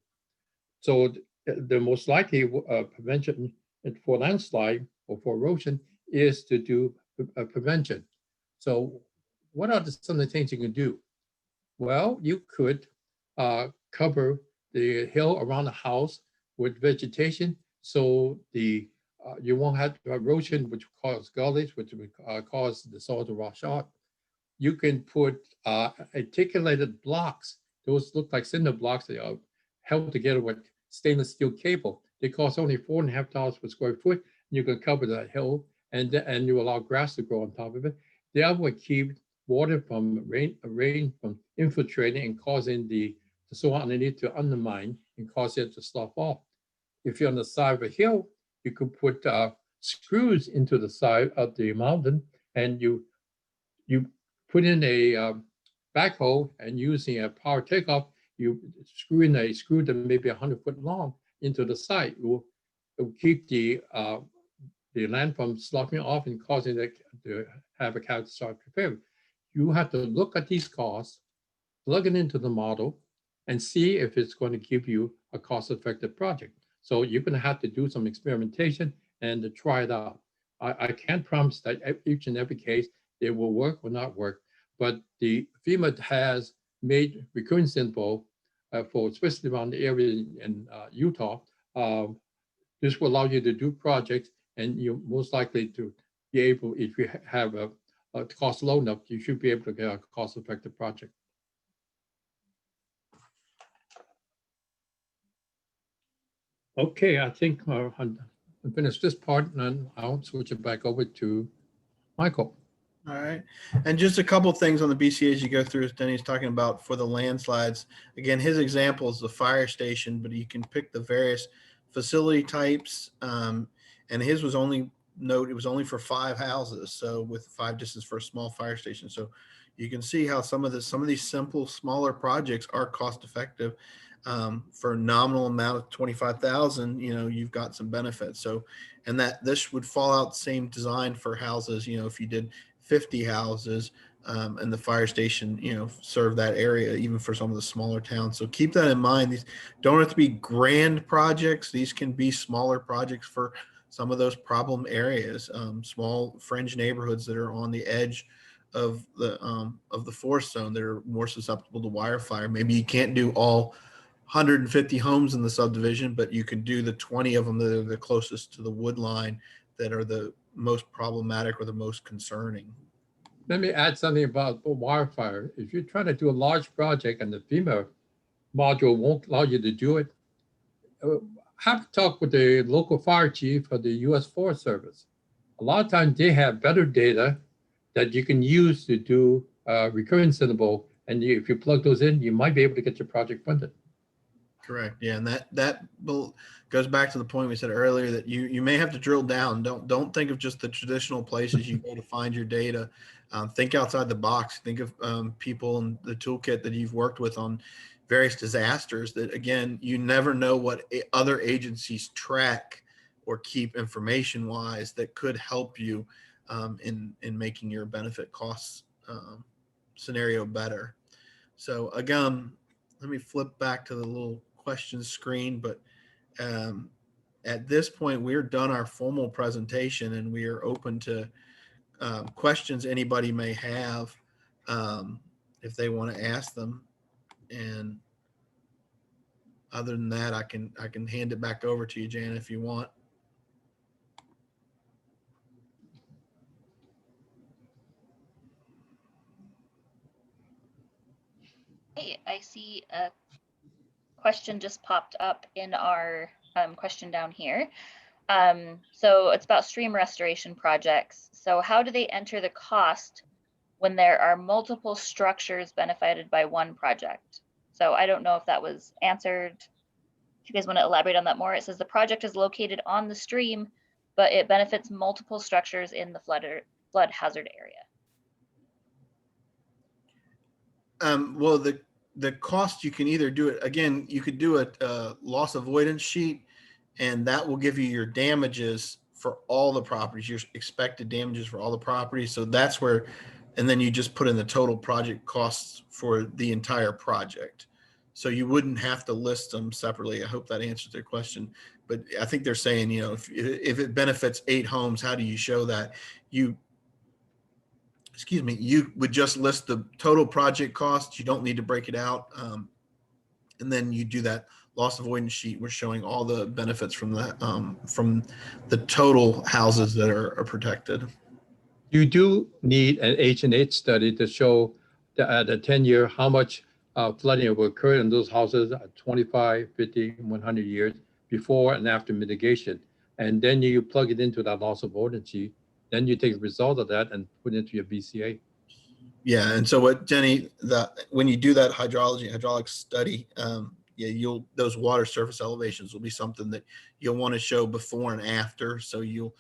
So the most likely prevention for landslide or for erosion is to do prevention. So what are some of the things you can do? Well, you could cover the hill around the house with vegetation, so you won't have erosion, which cause gullies, which would cause the soil to wash off. You can put articulated blocks. Those look like cinder blocks that are held together with stainless steel cable. They cost only $4.50 per square foot. You can cover that hill, and you allow grass to grow on top of it. The other would keep water from rain from infiltrating and causing the soil underneath to undermine and cause it to slough off. If you're on the side of a hill, you could put screws into the side of the mountain, and you put in a backhoe, and using a power takeoff, you screw in a screw that may be 100 foot long into the side. It will keep the land from sloughing off and causing it to have a catastrophic failure. You have to look at these costs, plug it into the model, and see if it's going to give you a cost-effective project. So you're going to have to do some experimentation and to try it out. I can't promise that each and every case it will work or not work, but the FEMA has made recurring simple for especially around the area in Utah. This will allow you to do projects, and you're most likely to be able, if you have a cost low enough, you should be able to get a cost-effective project. Okay, I think I'm finished this part, and then I'll switch it back over to Michael. All right. And just a couple of things on the BCA as you go through, as Denny's talking about for the landslides. Again, his example is the fire station, but you can pick the various facility types. And his was only, it was only for 5 houses. So with 5 distance for a small fire station. So you can see how some of these simple, smaller projects are cost effective. For a nominal amount of 25,000, you've got some benefits. So, and that this would fall out the same design for houses. If you did 50 houses, and the fire station, serve that area, even for some of the smaller towns. So keep that in mind. These don't have to be grand projects. These can be smaller projects for some of those problem areas, small fringe neighborhoods that are on the edge of the forest zone that are more susceptible to wire fire. Maybe you can't do all 150 homes in the subdivision, but you can do the 20 of them that are the closest to the wood line that are the most problematic or the most concerning. Let me add something about wildfire. If you're trying to do a large project and the FEMA module won't allow you to do it, have a talk with the local fire chief or the U.S. Forest Service. A lot of times they have better data that you can use to do recurrence interval. And if you plug those in, you might be able to get your project funded. Correct. Yeah, and that goes back to the point we said earlier that you may have to drill down. Don't think of just the traditional places you go to find your data. Think outside the box. Think of people in the toolkit that you've worked with on various disasters. That again, you never know what other agencies track or keep information wise that could help you in making your benefit costs scenario better. So again, let me flip back to the little questions screen, but at this point we're done our formal presentation and we are open to questions anybody may have if they want to ask them. And other than that, I can hand it back over to you, Jan, if you want. Hey, I see a question just popped up in our question down here. So it's about stream restoration projects. So how do they enter the cost when there are multiple structures benefited by one project? So I don't know if that was answered. If you guys want to elaborate on that more, it says the project is located on the stream, but it benefits multiple structures in the flood hazard area. Well, the cost, you can either do it, again, you could do a loss avoidance sheet, and that will give you your damages for all the properties, your expected damages for all the properties. So that's where, and then you just put in the total project costs for the entire project. So you wouldn't have to list them separately. I hope that answers their question. But I think they're saying, if it benefits 8 homes, how do you show that? You would just list the total project costs. You don't need to break it out. And then you do that loss avoidance sheet. We're showing all the benefits from the total houses that are protected. You do need an H&H study to show the 10-year how much flooding will occur in those houses at 25, 50, 100 years before and after mitigation. And then you plug it into that loss avoidance sheet. Then you take a result of that and put it into your BCA. Yeah, and so what, Jenny, when you do that hydraulic study, those water surface elevations will be something that you'll want to show before and after. So you'll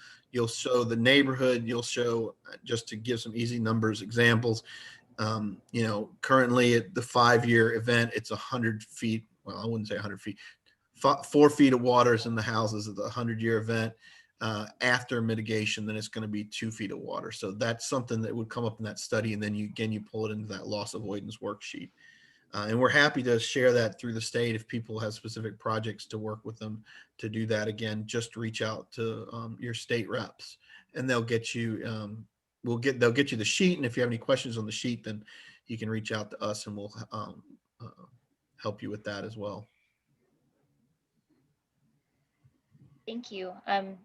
show the neighborhood. You'll show, just to give some easy numbers examples. Currently at the 5-year event, it's 100 feet. Well, I wouldn't say 100 feet. 4 feet of water is in the houses at the 100-year event. After mitigation, then it's going to be 2 feet of water. So that's something that would come up in that study. And then you pull it into that loss avoidance worksheet. And we're happy to share that through the state. If people have specific projects to work with them to do that, again, just reach out to your state reps and they'll get you, they'll get you the sheet. And if you have any questions on the sheet, then you can reach out to us and we'll help you with that as well. Thank you.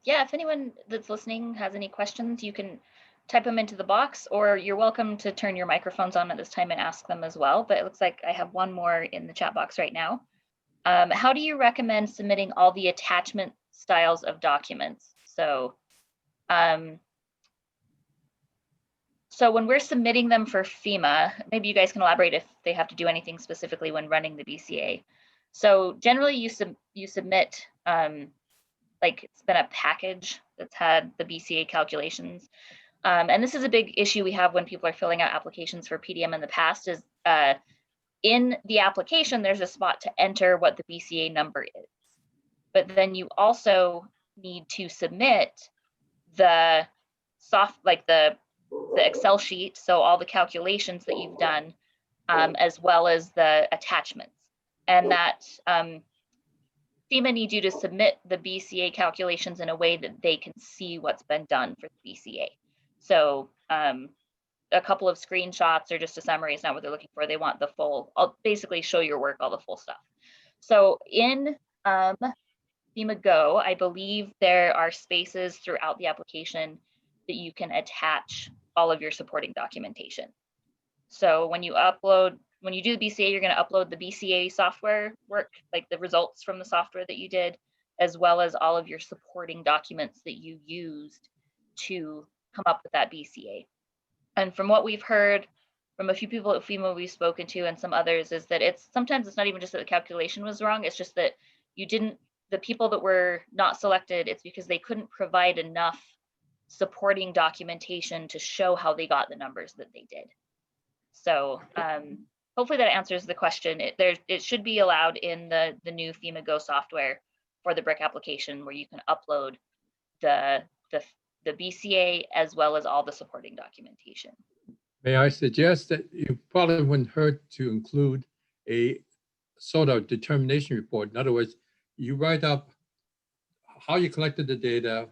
Yeah, if anyone that's listening has any questions, you can type them into the box, or you're welcome to turn your microphones on at this time and ask them as well. But it looks like I have one more in the chat box right now. How do you recommend submitting all the attachment styles of documents? So, so when we're submitting them for FEMA, maybe you guys can elaborate if they have to do anything specifically when running the BCA. So generally you submit, like it's been a package that's had the BCA calculations. And this is a big issue we have when people are filling out applications for PDM in the past is in the application, there's a spot to enter what the BCA number is. But then you also need to submit the the Excel sheet, so all the calculations that you've done, as well as the attachments. And that FEMA needs you to submit the BCA calculations in a way that they can see what's been done for the BCA. So a couple of screenshots or just a summary is not what they're looking for. They want the full, I'll basically show your work, all the full stuff. So in FEMA Go, I believe there are spaces throughout the application that you can attach all of your supporting documentation. So when you do the BCA, you're going to upload the BCA software work, like the results from the software that you did, as well as all of your supporting documents that you used to come up with that BCA. And from what we've heard from a few people at FEMA we've spoken to and some others is that sometimes it's not even just that the calculation was wrong, it's just that the people that were not selected, it's because they couldn't provide enough supporting documentation to show how they got the numbers that they did. So hopefully that answers the question. It should be allowed in the new FEMA Go software for the BRIC application where you can upload the BCA as well as all the supporting documentation. May I suggest that you probably wouldn't hurt to include a sort of determination report. In other words, you write up how you collected the data,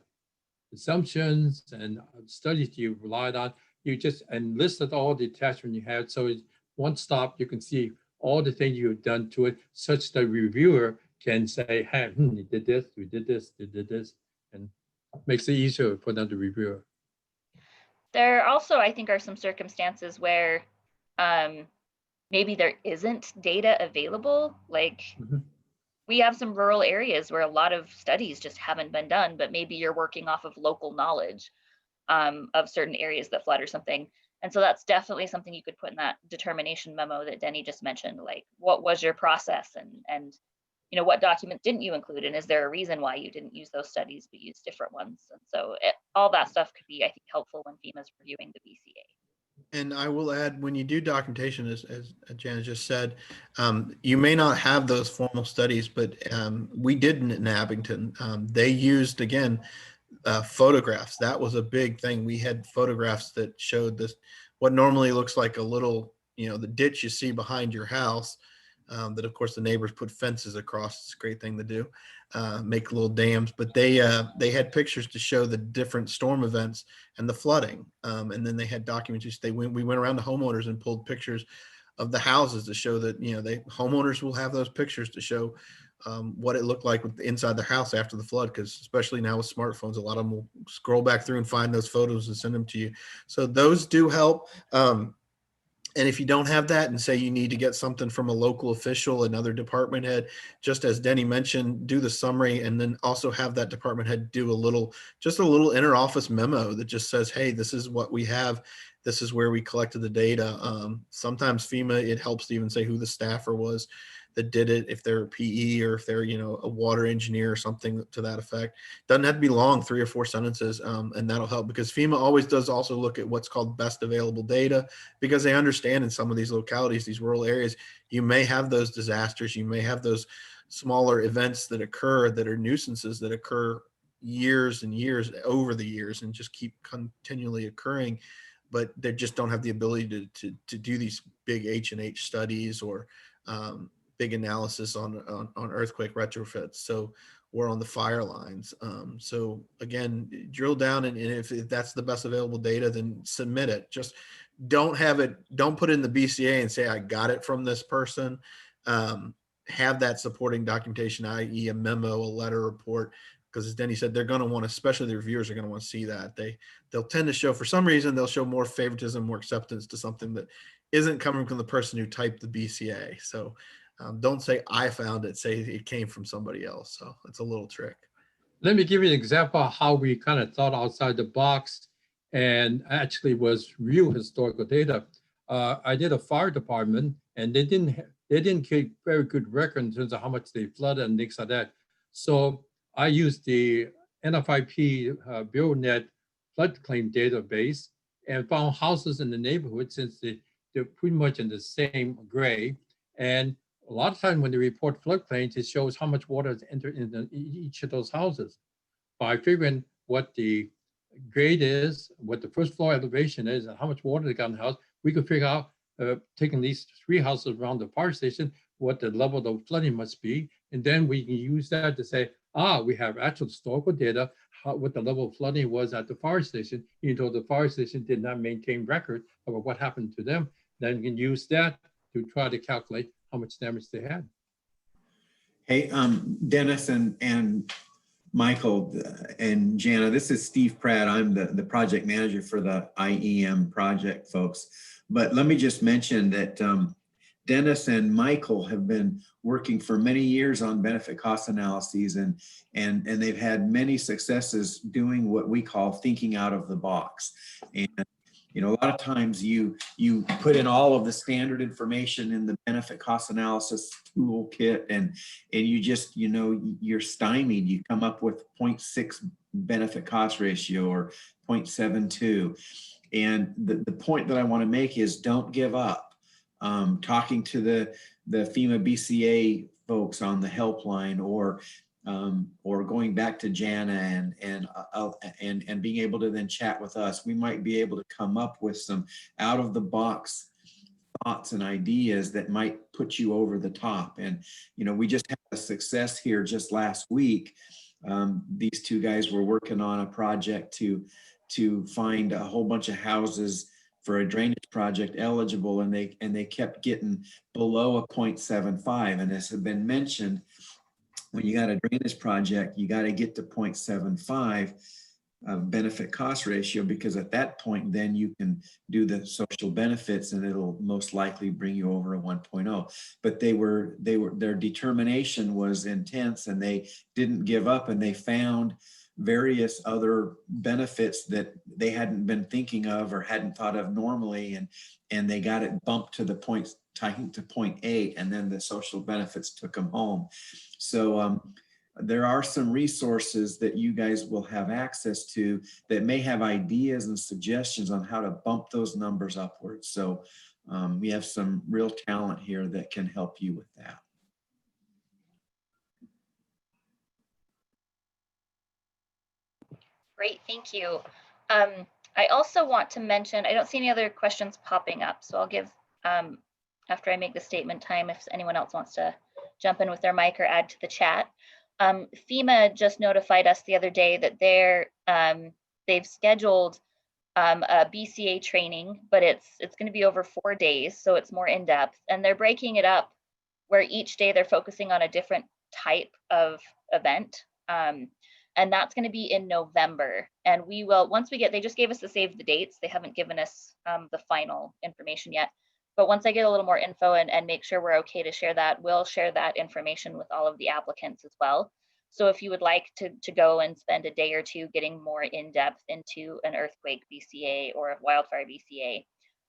assumptions and studies you relied on. You just listed all the attachment you had. So it's one stop, you can see all the things you've done to it, such that reviewer can say, hey, you did this, we did this, you did this, and makes it easier for them to review. There also, I think, are some circumstances where maybe there isn't data available. Like we have some rural areas where a lot of studies just haven't been done, but maybe you're working off of local knowledge of certain areas that flood or something. And so that's definitely something you could put in that determination memo that Denny just mentioned, like what was your process and what document didn't you include? And is there a reason why you didn't use those studies but use different ones? And so all that stuff could be, I think, helpful when FEMA's reviewing the BCA. And I will add, when you do documentation, as Janet just said, you may not have those formal studies, but we did in Abington. They used, again, photographs. That was a big thing. We had photographs that showed this, what normally looks like a little, the ditch you see behind your house, that of course the neighbors put fences across. It's a great thing to do, make little dams, but they had pictures to show the different storm events and the flooding. And then they had documents. We went around to homeowners and pulled pictures of the houses to show that, homeowners will have those pictures to show what it looked like inside their house after the flood, because especially now with smartphones, a lot of them will scroll back through and find those photos and send them to you. So those do help. And if you don't have that and say you need to get something from a local official, another department head, just as Denny mentioned, do the summary and then also have that department head do just a little inter-office memo that just says, hey, this is what we have. This is where we collected the data. Sometimes FEMA, it helps to even say who the staffer was that did it, if they're a PE or if they're, a water engineer or something to that effect. Doesn't have to be long, 3 or 4 sentences, and that'll help, because FEMA always does also look at what's called best available data, because they understand in some of these localities, these rural areas, you may have those disasters, you may have those smaller events that occur that are nuisances that occur years and years over the years and just keep continually occurring, but they just don't have the ability to do these big H&H studies or big analysis on earthquake retrofits. So we're on the fire lines. So again, drill down, and if that's the best available data, then submit it. Just don't put it in the BCA and say, I got it from this person. Have that supporting documentation, i.e. a memo, a letter, report, because as Denny said, they're going to want, especially the reviewers are going to want to see that. They'll tend to show, for some reason, they'll show more favoritism, more acceptance to something that isn't coming from the person who typed the BCA. So don't say I found it, say it came from somebody else. So it's a little trick. Let me give you an example of how we kind of thought outside the box and actually was real historical data. I did a fire department, and they didn't keep very good record in terms of how much they flooded and things like that. So I used the NFIP BureauNet floodplain database and found houses in the neighborhood, since they're pretty much in the same grade. And a lot of times when they report floodplains, it shows how much water has entered into each of those houses. By figuring what the grade is, what the first floor elevation is, and how much water they got in the house, we could figure out, taking these 3 houses around the fire station, what the level of flooding must be. And then we can use that to say, we have actual historical data, what the level of flooding was at the fire station, even though the fire station did not maintain record of what happened to them. Then we can use that to try to calculate how much damage they had. Hey, Dennis and Michael and Jana, this is Steve Pratt. I'm the project manager for the IEM project, folks. But let me just mention that Dennis and Michael have been working for many years on benefit cost analyses, and they've had many successes doing what we call thinking out of the box. And you know, a lot of times you put in all of the standard information in the benefit cost analysis toolkit, and you just, you know, you're stymied. You come up with 0.6 benefit cost ratio or 0.72. And the point that I want to make is don't give up. Talking to the FEMA BCA folks on the helpline, or going back to Jana and being able to then chat with us, we might be able to come up with some out of the box thoughts and ideas that might put you over the top. And, you know, we just had a success here just last week. These 2 guys were working on a project to find a whole bunch of houses for a drainage project eligible, and they kept getting below a 0.75. And as has been mentioned, when you got a drainage project, you got to get to 0.75 benefit cost ratio, because at that point, then you can do the social benefits and it'll most likely bring you over a 1.0. But their determination was intense, and they didn't give up, and they found various other benefits that they hadn't been thinking of or hadn't thought of normally, and they got it bumped to the point, to 0.8, and then the social benefits took them home. So there are some resources that you guys will have access to that may have ideas and suggestions on how to bump those numbers upwards. So we have some real talent here that can help you with that. Great, thank you. I also want to mention, I don't see any other questions popping up, so I'll give, after I make the statement, time if anyone else wants to jump in with their mic or add to the chat. FEMA just notified us the other day that they've scheduled a BCA training, but it's going to be over 4 days, so it's more in depth, and they're breaking it up where each day they're focusing on a different type of event. And that's going to be in November. And we will, once we get, they just gave us the save the dates. They haven't given us the final information yet. But once I get a little more info and make sure we're okay to share that, we'll share that information with all of the applicants as well. So if you would like to go and spend a day or two getting more in depth into an earthquake BCA or a wildfire BCA,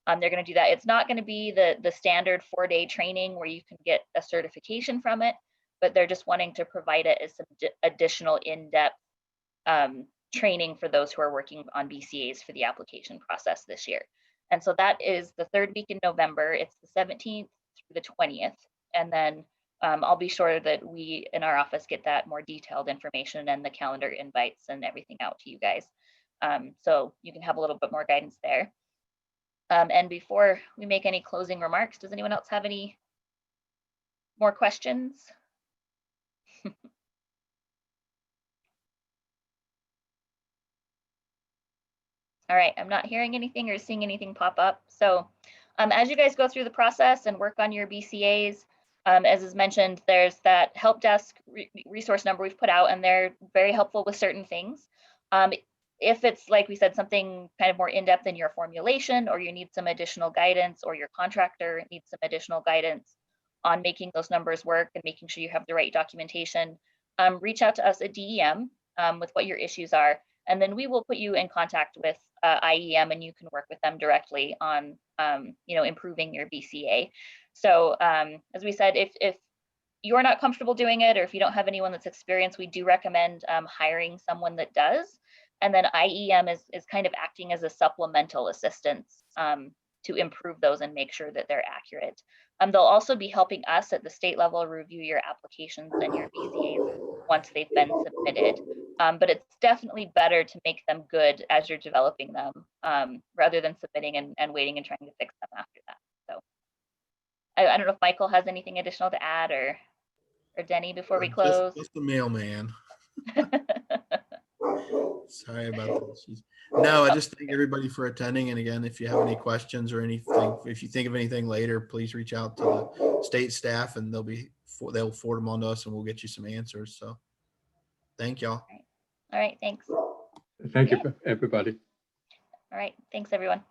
they're going to do that. It's not going to be the standard 4-day training where you can get a certification from it, but they're just wanting to provide it as some additional in-depth training for those who are working on BCAs for the application process this year. And so that is the 3rd week in November. It's the 17th through the 20th. And then I'll be sure that we in our office get that more detailed information and the calendar invites and everything out to you guys. So you can have a little bit more guidance there. And before we make any closing remarks, does anyone else have any more questions? All right, I'm not hearing anything or seeing anything pop up. So as you guys go through the process and work on your BCAs, as is mentioned, there's that help desk resource number we've put out, and they're very helpful with certain things. If it's, like we said, something kind of more in-depth in your formulation, or you need some additional guidance, or your contractor needs some additional guidance on making those numbers work and making sure you have the right documentation, reach out to us at DEM with what your issues are. And then we will put you in contact with IEM, and you can work with them directly on, improving your BCA. So as we said, if you're not comfortable doing it, or if you don't have anyone that's experienced, we do recommend hiring someone that does. And then IEM is kind of acting as a supplemental assistance to improve those and make sure that they're accurate. They'll also be helping us at the state level review your applications and your BCAs once they've been submitted. But it's definitely better to make them good as you're developing them rather than submitting and waiting and trying to fix them after that. So I don't know if Michael has anything additional to add or Denny before we close. Just the mailman. Sorry about that. No, I just thank everybody for attending. And again, if you have any questions or anything, if you think of anything later, please reach out to the state staff and they'll forward them on to us and we'll get you some answers. So thank y'all. All right, thanks. Thank you, everybody. All right, thanks everyone.